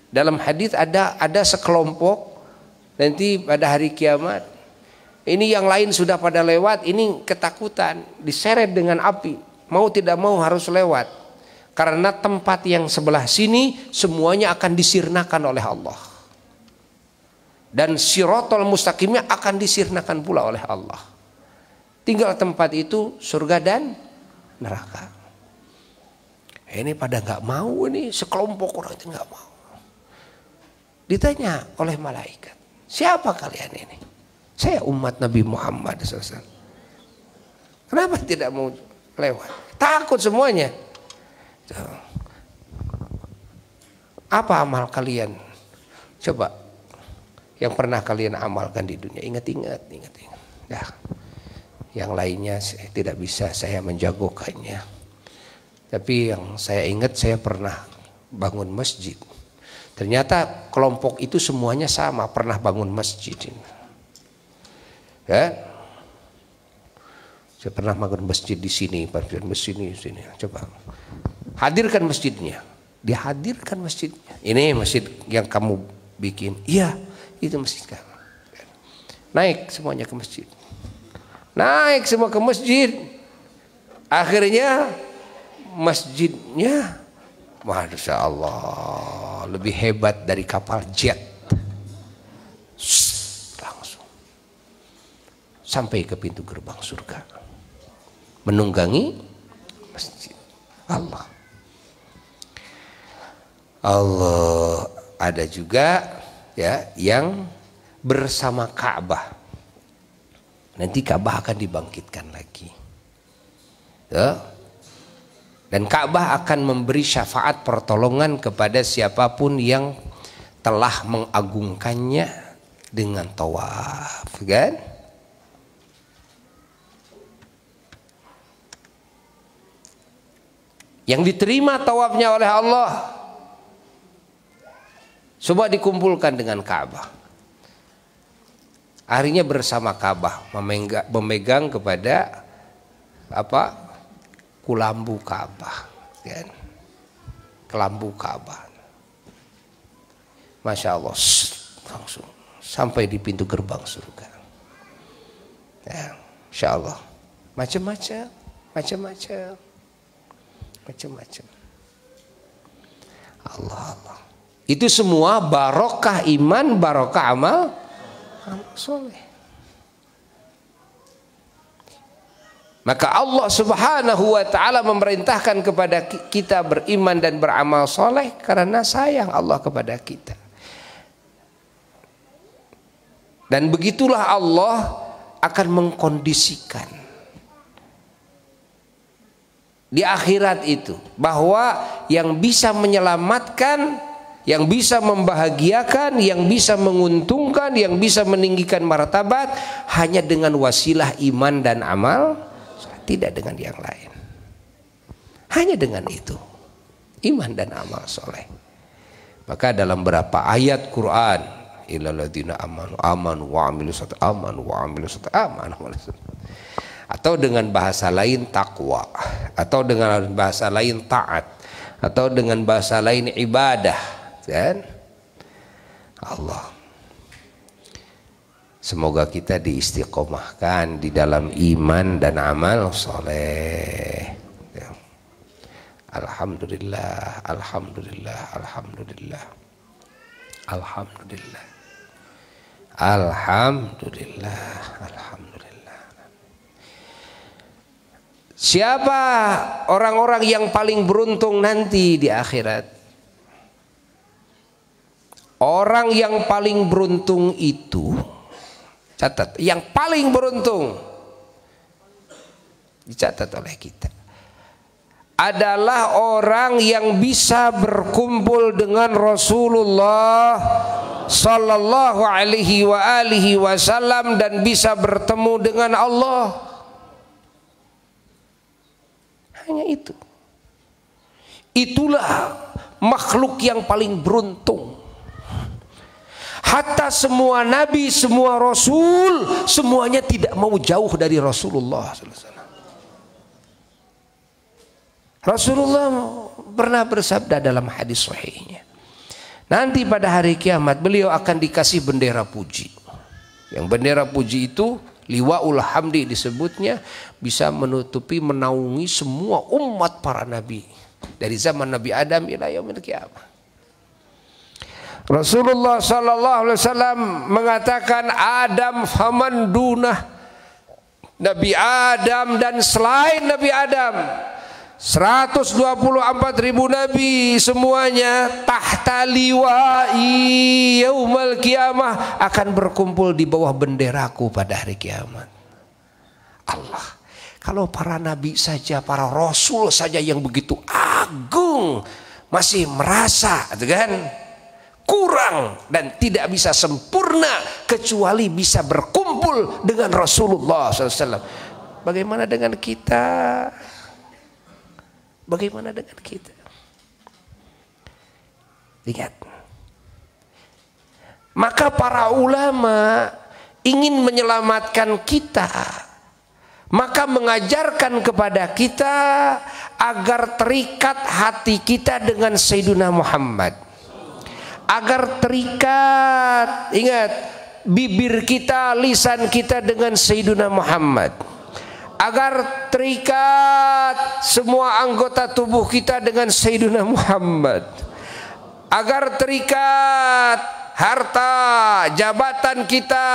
Dalam hadis ada sekelompok nanti pada hari kiamat. Ini yang lain sudah pada lewat, ini ketakutan, diseret dengan api. Mau tidak mau harus lewat. Karena tempat yang sebelah sini semuanya akan disirnakan oleh Allah. Dan siratal mustaqimnya akan disirnakan pula oleh Allah. Tinggal tempat itu surga dan neraka. Ini pada nggak mau, ini sekelompok orang itu nggak mau. Ditanya oleh malaikat, siapa kalian ini? Saya umat Nabi Muhammad SAW. Kenapa tidak mau lewat? Takut semuanya. Apa amal kalian? Coba yang pernah kalian amalkan di dunia. Ingat. Nah, yang lainnya tidak bisa saya menjagokannya. Tapi yang saya ingat, saya pernah bangun masjid. Ternyata kelompok itu semuanya sama, pernah bangun masjid. Ya, saya pernah bangun masjid di sini, masjid di sini. Coba hadirkan masjidnya, dihadirkan masjidnya. Ini masjid yang kamu bikin, iya itu masjid kamu. Naik semuanya ke masjid, naik semua ke masjid. Akhirnya masjidnya, masya Allah, lebih hebat dari kapal jet. Langsung sampai ke pintu gerbang surga, menunggangi masjid. Allah. Ada juga ya yang bersama Ka'bah. Nanti Ka'bah akan dibangkitkan lagi. Ya. Dan Ka'bah akan memberi syafaat pertolongan kepada siapapun yang telah mengagungkannya dengan tawaf, kan? Yang diterima tawafnya oleh Allah, coba dikumpulkan dengan Ka'bah. Akhirnya bersama Ka'bah memegang kepada apa? Kelambu Ka'bah, kan? Kelambu Ka'bah. Masya Allah, langsung sampai di pintu gerbang surga. Ya, Insya Allah, macam-macam. Allah. Itu semua barokah iman, barokah amal soleh. Maka Allah Subhanahu wa ta'ala memerintahkan kepada kita beriman dan beramal soleh karena sayang Allah kepada kita. Dan begitulah Allah akan mengkondisikan di akhirat itu, bahwa yang bisa menyelamatkan, yang bisa membahagiakan, yang bisa menguntungkan, yang bisa meninggikan martabat hanya dengan wasilah iman dan amal, tidak dengan yang lain. Hanya dengan itu, iman dan amal soleh. Maka dalam beberapa ayat Quran, illalladzina amanu wa amilus atau dengan bahasa lain takwa, atau dengan bahasa lain taat, atau dengan bahasa lain ibadah, kan? Allah. Semoga kita diistiqomahkan di dalam iman dan amal soleh. Alhamdulillah, alhamdulillah, alhamdulillah, alhamdulillah, alhamdulillah, alhamdulillah. Siapa orang-orang yang paling beruntung nanti di akhirat? Orang yang paling beruntung itu, catat, yang paling beruntung dicatat oleh kita adalah orang yang bisa berkumpul dengan Rasulullah sallallahu alaihi wasallam dan bisa bertemu dengan Allah. Hanya itu. Itulah makhluk yang paling beruntung. Hatta semua nabi, semua rasul, semuanya tidak mau jauh dari Rasulullah sallallahu alaihi wasallam. Rasulullah pernah bersabda dalam hadis sahihnya, nanti pada hari kiamat beliau akan dikasih bendera puji. Yang bendera puji itu liwaul hamdi disebutnya, bisa menutupi, menaungi semua umat para nabi dari zaman Nabi Adam ila yaumil qiyamah. Rasulullah sallallahu alaihi wasallam mengatakan Adam faman dunah, Nabi Adam dan selain Nabi Adam 124.000 nabi semuanya tahta liwa'i yaumal qiyamah akan berkumpul di bawah benderaku pada hari kiamat. Allah, kalau para nabi saja, para rasul saja yang begitu agung masih merasa kan kurang dan tidak bisa sempurna kecuali bisa berkumpul dengan Rasulullah SAW. Bagaimana dengan kita? Bagaimana dengan kita? Lihat. Maka para ulama ingin menyelamatkan kita, maka mengajarkan kepada kita agar terikat hati kita dengan Sayyidina Muhammad. Agar terikat, ingat, bibir kita, lisan kita dengan Sayyidina Muhammad. Agar terikat semua anggota tubuh kita dengan Sayyidina Muhammad. Agar terikat harta, jabatan kita,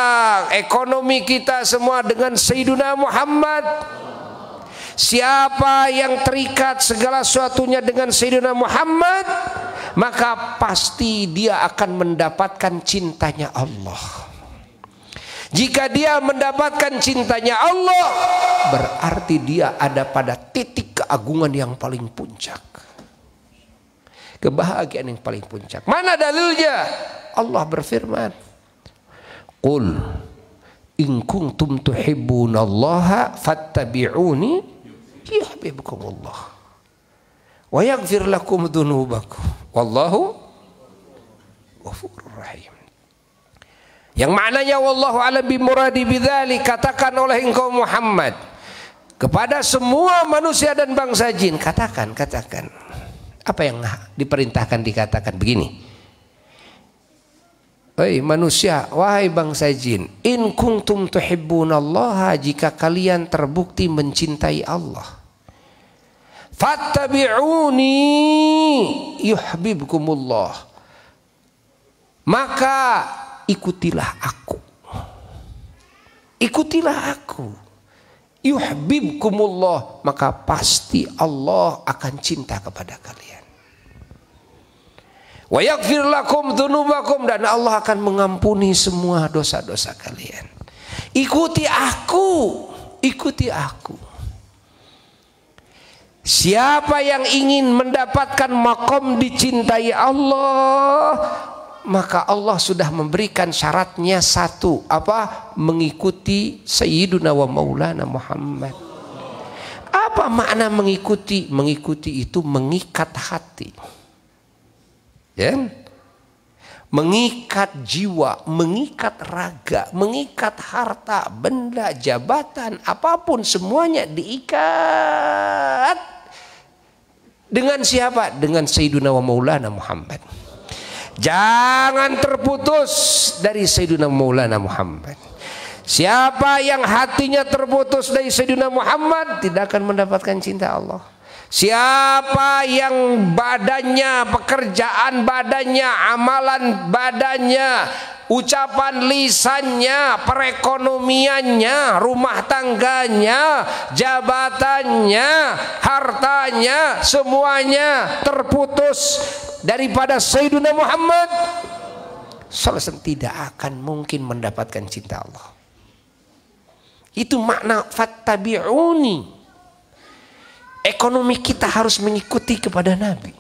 ekonomi kita semua dengan Sayyidina Muhammad. Siapa yang terikat segala sesuatunya dengan Sayyidina Muhammad, maka pasti dia akan mendapatkan cintanya Allah. Jika dia mendapatkan cintanya Allah, berarti dia ada pada titik keagungan yang paling puncak, kebahagiaan yang paling puncak. Mana dalilnya? Allah berfirman, qul in kuntum tuhibbunallaha fattabi'uni yuhibbukumullah wa yaghfir lakum dzunubakum wallahu ghafurur rahim. Yang maknanya wallahu a'lam bimuradi bidzalik, katakan oleh engkau Muhammad kepada semua manusia dan bangsa jin, katakan apa yang diperintahkan, dikatakan begini, wahai manusia, wahai bangsa jin, in kuntum tuhibbunallaha, jika kalian terbukti mencintai Allah, Fattabi'uni yuhibbukumullah. Maka ikutilah aku. Ikutilah aku. Yuhibbukumullah, maka pasti Allah akan cinta kepada kalian. Wa yaghfir lakum dzunubakum, dan Allah akan mengampuni semua dosa-dosa kalian. Ikuti aku, ikuti aku. Siapa yang ingin mendapatkan makom dicintai Allah, maka Allah sudah memberikan syaratnya satu, apa? Mengikuti Sayyiduna wa Maulana Muhammad. Apa makna mengikuti? Mengikuti itu mengikat hati, ya? Mengikat jiwa, mengikat raga, mengikat harta, benda, jabatan, apapun semuanya diikat. Dengan siapa? Dengan Sayyiduna wa Maulana Muhammad. Jangan terputus dari Sayyiduna Maulana Muhammad. Siapa yang hatinya terputus dari Sayyiduna Muhammad tidak akan mendapatkan cinta Allah. Siapa yang badannya, pekerjaan badannya, amalan badannya, ucapan lisannya, perekonomiannya, rumah tangganya, jabatannya, hartanya, semuanya terputus daripada Sayyiduna Muhammad, selesai tidak akan mungkin mendapatkan cinta Allah. Itu makna fattabi'uni. Ekonomi kita harus mengikuti kepada Nabi.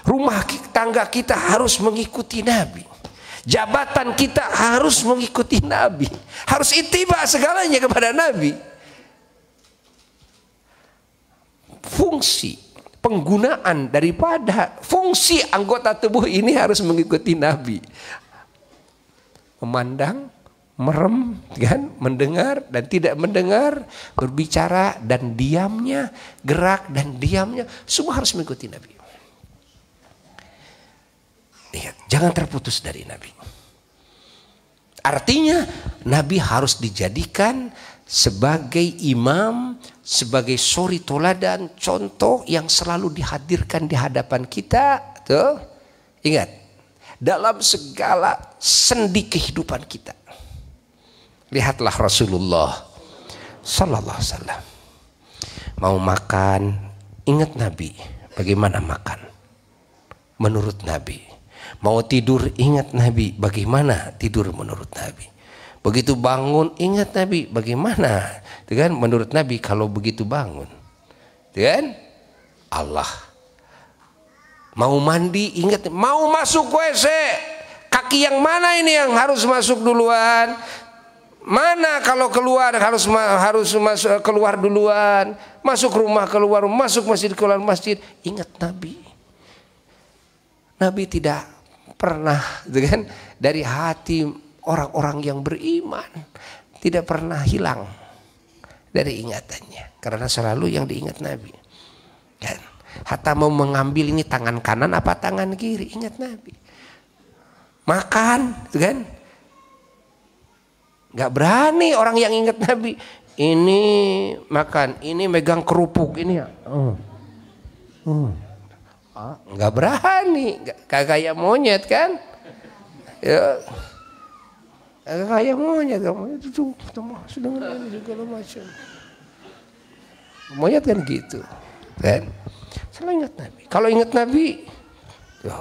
Rumah tangga kita harus mengikuti Nabi. Jabatan kita harus mengikuti Nabi. Harus ittiba segalanya kepada Nabi. Fungsi penggunaan daripada fungsi anggota tubuh ini harus mengikuti Nabi. Memandang, merem, kan, mendengar dan tidak mendengar, berbicara dan diamnya, gerak dan diamnya, semua harus mengikuti Nabi. Lihat, jangan terputus dari Nabi. Artinya Nabi harus dijadikan sebagai imam, sebagai suri toladan, contoh yang selalu dihadirkan di hadapan kita. Tuh, ingat, dalam segala sendi kehidupan kita. Lihatlah Rasulullah Sallallahu Alaihi Wasallam mau makan, ingat Nabi bagaimana makan menurut Nabi. Mau tidur, ingat Nabi bagaimana tidur menurut Nabi. Begitu bangun, ingat Nabi bagaimana, kan, menurut Nabi kalau begitu bangun, kan? Allah. Mau mandi, ingat. Mau masuk WC, kaki yang mana ini yang harus masuk duluan? Mana kalau keluar harus masuk, keluar duluan, masuk rumah keluar, masuk masjid keluar masjid. Ingat Nabi. Nabi tidak pernah, kan, dari hati orang-orang yang beriman tidak pernah hilang dari ingatannya, karena selalu yang diingat Nabi. Kan? Hatta mau mengambil ini tangan kanan apa tangan kiri, ingat Nabi. Makan, kan? Gak berani orang yang ingat Nabi. Ini makan, ini megang kerupuk ini ya. Gak berani, kayak monyet kan? Ya, kayak monyet, itu sudah ini segala macam. Monyet kan gitu, kan? Selalu ingat Nabi. Kalau ingat Nabi, ya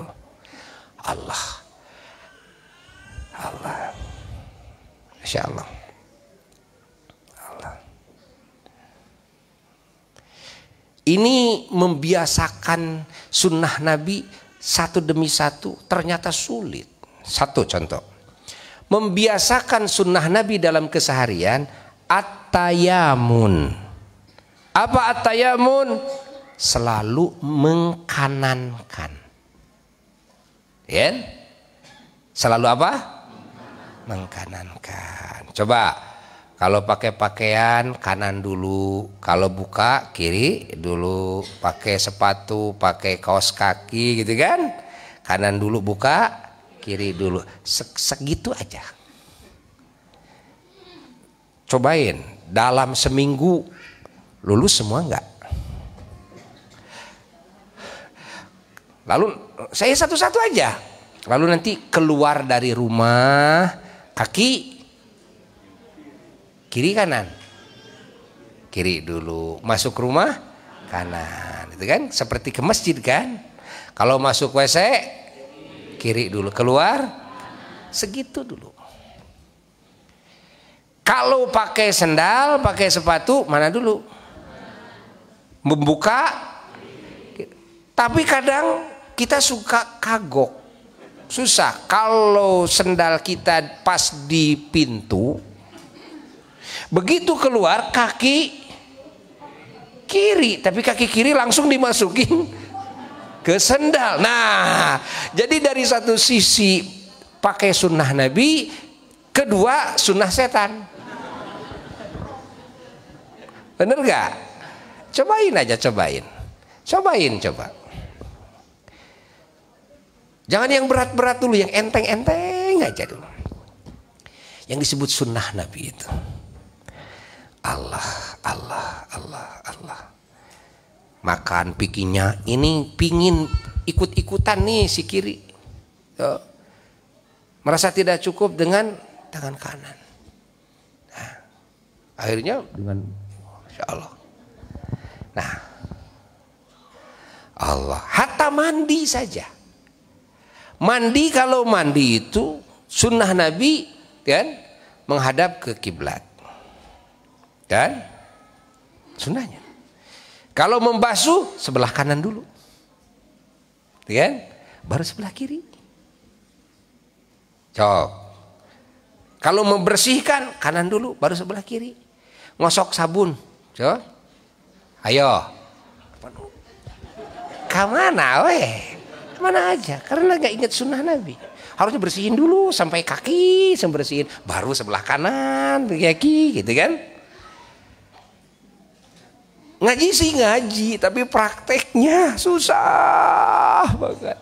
Allah. Insya Allah. Ini membiasakan sunnah Nabi satu demi satu ternyata sulit. Satu contoh, membiasakan sunnah Nabi dalam keseharian, at-tayamun. Apa at-tayamun? Selalu mengkanankan. Ya? Selalu apa? Mengkanankan. Coba kalau pakai pakaian kanan dulu, kalau buka kiri dulu, pakai sepatu, pakai kaos kaki gitu kan, kanan dulu buka, kiri dulu, segitu aja. Cobain dalam seminggu lulus semua enggak? Lalu saya satu-satu aja. Lalu nanti keluar dari rumah, kaki kiri kanan. Kiri dulu, masuk rumah kanan. Itu kan seperti ke masjid kan. Kalau masuk WC kiri dulu, keluar segitu dulu. Kalau pakai sendal, pakai sepatu mana dulu? Membuka. Tapi kadang kita suka kagok, susah. Kalau sendal kita pas di pintu, begitu keluar kaki kiri, tapi kaki kiri langsung dimasukin ke sendal. Nah, jadi dari satu sisi pakai sunnah Nabi, kedua sunnah setan. Bener gak? Cobain aja, cobain. Jangan yang berat-berat dulu, yang enteng-enteng aja dulu. Yang disebut sunnah Nabi itu. Allah. Makan pikinya, ini pingin ikut-ikutan nih si kiri. Merasa tidak cukup dengan tangan kanan. Nah, akhirnya dengan Masya Allah. Nah, Allah. Hatta mandi saja. Mandi, kalau mandi itu sunnah Nabi kan menghadap ke kiblat. Kan? Sunnahnya. Kalau membasuh sebelah kanan dulu. Kan? Baru sebelah kiri. Cok. Kalau membersihkan kanan dulu baru sebelah kiri. Ngosok sabun. Cok. Ayo. Kemana weh? Kemana aja? Karena gak ingat sunnah Nabi. Harusnya bersihin dulu sampai kaki, bersihin. Baru sebelah kanan, kaki gitu kan. Ngaji sih ngaji, tapi prakteknya susah banget.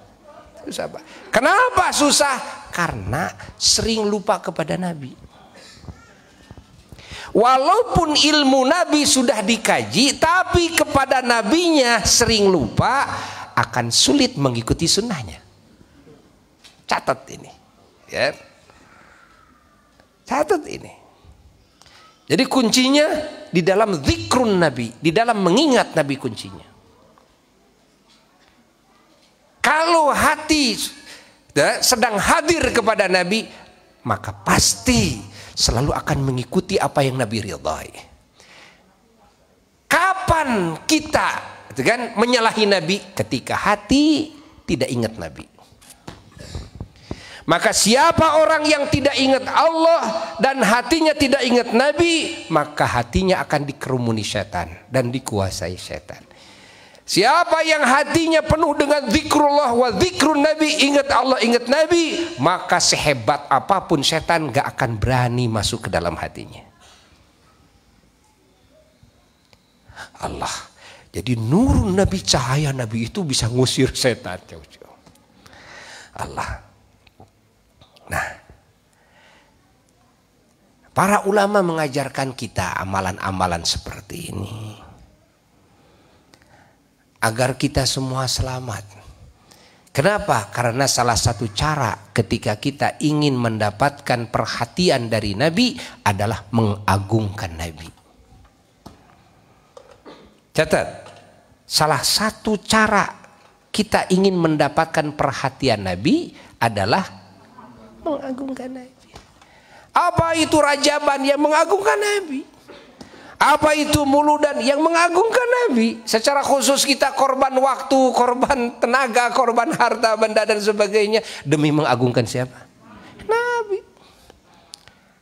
Susah banget. Kenapa susah? Karena sering lupa kepada Nabi. Walaupun ilmu Nabi sudah dikaji, tapi kepada Nabinya sering lupa, akan sulit mengikuti sunnahnya. Catat ini, ya. Catat ini. Jadi kuncinya di dalam zikrun Nabi, di dalam mengingat Nabi kuncinya. Kalau hati sedang hadir kepada Nabi, maka pasti selalu akan mengikuti apa yang Nabi ridhai. Kapan kita kan menyalahi Nabi? Ketika hati tidak ingat Nabi. Maka siapa orang yang tidak ingat Allah dan hatinya tidak ingat Nabi, maka hatinya akan dikerumuni setan dan dikuasai setan. Siapa yang hatinya penuh dengan zikrullah wa zikrun Nabi, ingat Allah, ingat Nabi, maka sehebat apapun setan gak akan berani masuk ke dalam hatinya. Allah. Jadi nur Nabi, cahaya Nabi itu bisa ngusir setan. Allah. Nah, para ulama mengajarkan kita amalan-amalan seperti ini agar kita semua selamat. Kenapa? Karena salah satu cara ketika kita ingin mendapatkan perhatian dari Nabi adalah mengagungkan Nabi. Catat, salah satu cara kita ingin mendapatkan perhatian Nabi adalah mengagungkan Nabi. Apa itu rajaban yang mengagungkan Nabi? Apa itu muludan yang mengagungkan Nabi? Secara khusus kita korban waktu, korban tenaga, korban harta benda dan sebagainya demi mengagungkan siapa? Nabi.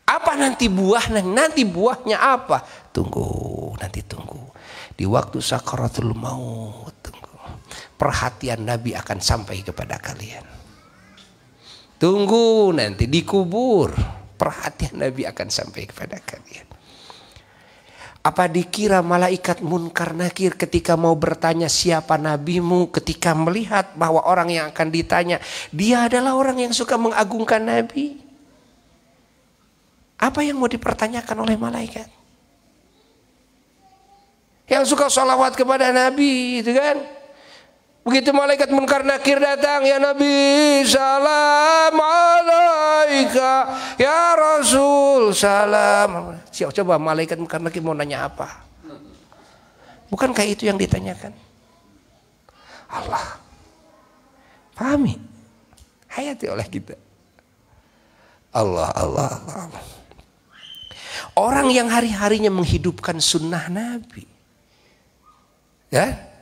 Apa nanti buahnya? Nanti buahnya apa? Tunggu, nanti tunggu. Di waktu sakaratul maut, tunggu. Perhatian Nabi akan sampai kepada kalian. Tunggu nanti dikubur, perhatian Nabi akan sampai kepada kalian. Apa dikira malaikat munkar nakir ketika mau bertanya siapa nabimu, ketika melihat bahwa orang yang akan ditanya dia adalah orang yang suka mengagungkan Nabi, apa yang mau dipertanyakan oleh malaikat? Yang suka sholawat kepada Nabi, itu kan? Begitu malaikat Munkar Nakir datang, ya Nabi salam alaika, ya Rasul salam. Coba malaikat Munkar Nakir mau nanya apa? Bukankah itu yang ditanyakan? Allah pahami, hayati oleh kita. Allah. Orang yang hari-harinya menghidupkan sunnah Nabi, ya.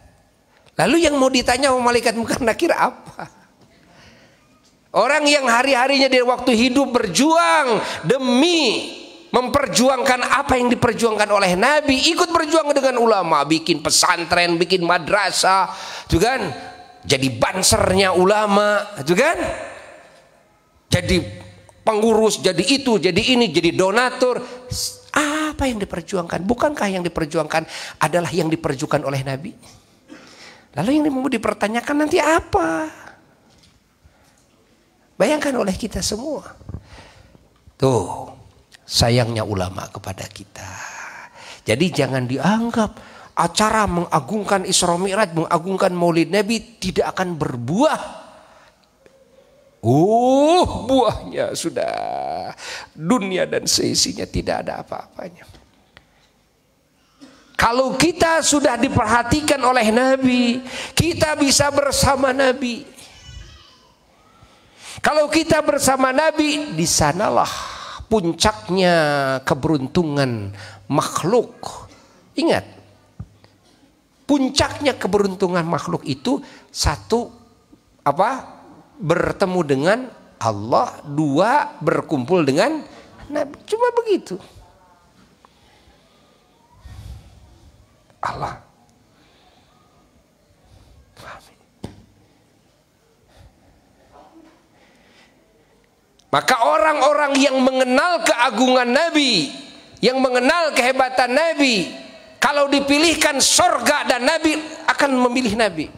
Lalu yang mau ditanya sama malaikat Munkar Nakir apa? Orang yang hari-harinya di waktu hidup berjuang demi memperjuangkan apa yang diperjuangkan oleh Nabi, ikut berjuang dengan ulama, bikin pesantren, bikin madrasah, juga kan? Jadi bansernya ulama, juga kan? Jadi pengurus, jadi itu, jadi ini, jadi donatur. Apa yang diperjuangkan? Bukankah yang diperjuangkan adalah yang diperjuangkan oleh Nabi? Lalu yang mau dipertanyakan nanti apa? Bayangkan oleh kita semua. Tuh, sayangnya ulama kepada kita. Jadi jangan dianggap acara mengagungkan Isra Mi'raj, mengagungkan Maulid Nabi tidak akan berbuah. Buahnya sudah dunia dan seisinya, tidak ada apa-apanya. Kalau kita sudah diperhatikan oleh Nabi, kita bisa bersama Nabi. Kalau kita bersama Nabi, di sanalah puncaknya keberuntungan makhluk. Ingat, puncaknya keberuntungan makhluk itu satu, apa? Bertemu dengan Allah, dua, berkumpul dengan Nabi. Cuma begitu. Allah. Maka orang-orang yang mengenal keagungan Nabi, yang mengenal kehebatan Nabi, kalau dipilihkan sorga dan Nabi, akan memilih Nabi.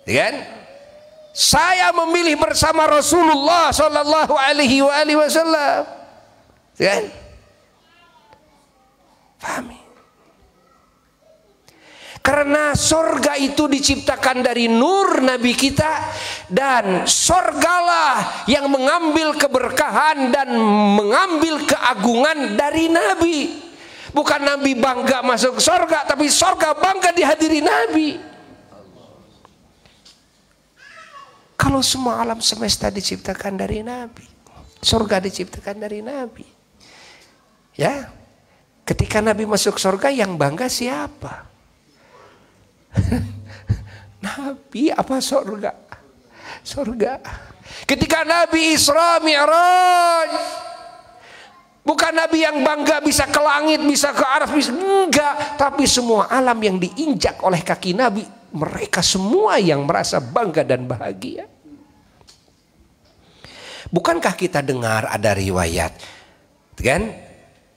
Kan? Saya memilih bersama Rasulullah Sallallahu Alaihi Wasallam. Kan? Pahami? Karena sorga itu diciptakan dari nur Nabi kita, dan sorgalah yang mengambil keberkahan dan mengambil keagungan dari Nabi. Bukan Nabi bangga masuk sorga, tapi sorga bangga dihadiri Nabi. Kalau semua alam semesta diciptakan dari Nabi, sorga diciptakan dari Nabi, ya. Ketika Nabi masuk surga, yang bangga siapa? Nabi apa surga? Surga. Ketika Nabi Isra Mi'raj, bukan Nabi yang bangga bisa ke langit, bisa ke aras, bisa enggak, tapi semua alam yang diinjak oleh kaki Nabi, mereka semua yang merasa bangga dan bahagia. Bukankah kita dengar ada riwayat, kan?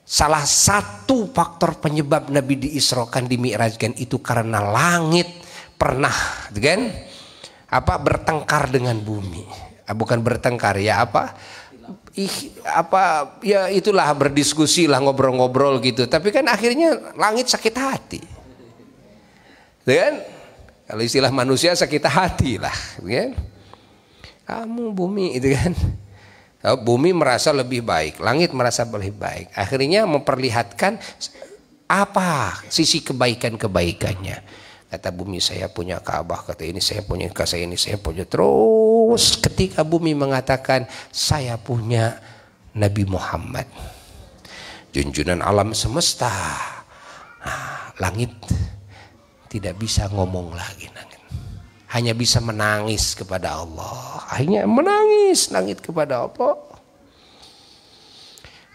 Salah satu faktor penyebab Nabi diisrokan, dimi'rajkan itu karena langit pernah, kan? Bertengkar dengan bumi. Bukan bertengkar, ya ya itulah, berdiskusi lah, ngobrol-ngobrol gitu. Tapi kan akhirnya langit sakit hati, kan? Kalau istilah manusia sakit hati lah, kan? Kamu bumi itu kan. Bumi merasa lebih baik, langit merasa lebih baik. Akhirnya memperlihatkan apa sisi kebaikan-kebaikannya. Kata bumi, saya punya Ka'bah, kata ini saya punya, kata ini saya punya. Terus ketika bumi mengatakan saya punya Nabi Muhammad, junjungan alam semesta, langit tidak bisa ngomong lagi, hanya bisa menangis kepada Allah. Akhirnya menangis, langit kepada Allah,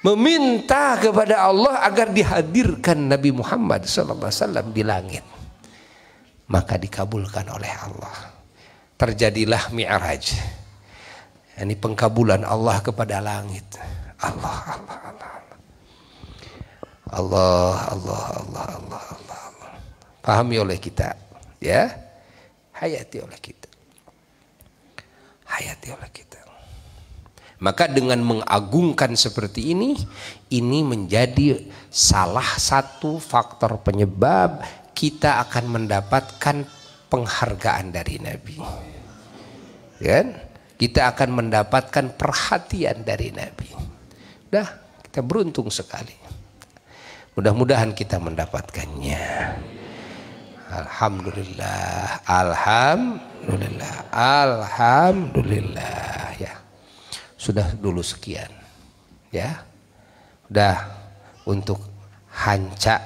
meminta kepada Allah agar dihadirkan Nabi Muhammad SAW di langit. Maka dikabulkan oleh Allah. Terjadilah Mi'raj. Ini pengkabulan Allah kepada langit. Allah. Pahami oleh kita, ya. Hayati oleh kita. Maka dengan mengagungkan seperti ini menjadi salah satu faktor penyebab kita akan mendapatkan penghargaan dari Nabi. Kan? Kita akan mendapatkan perhatian dari Nabi. Udah, kita beruntung sekali. Mudah-mudahan kita mendapatkannya. Alhamdulillah, alhamdulillah, alhamdulillah. Ya, sudah dulu sekian. Ya, udah untuk hanca,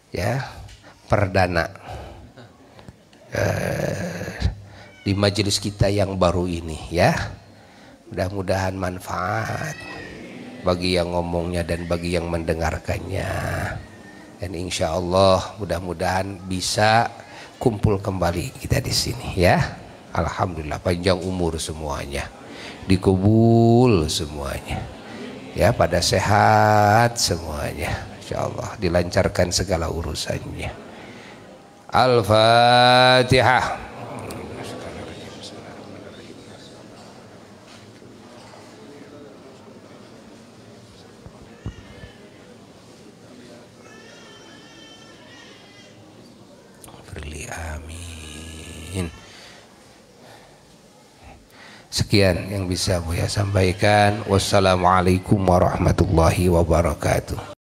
ya, perdana di majelis kita yang baru ini, ya. Mudah-mudahan manfaat bagi yang ngomongnya dan bagi yang mendengarkannya. Dan insya Allah mudah-mudahan bisa kumpul kembali kita di sini, ya. Alhamdulillah, panjang umur semuanya, dikubul semuanya, ya, pada sehat semuanya, insya Allah dilancarkan segala urusannya. Al-Fatihah. Amin. Sekian yang bisa Buya sampaikan. Wassalamualaikum warahmatullahi wabarakatuh.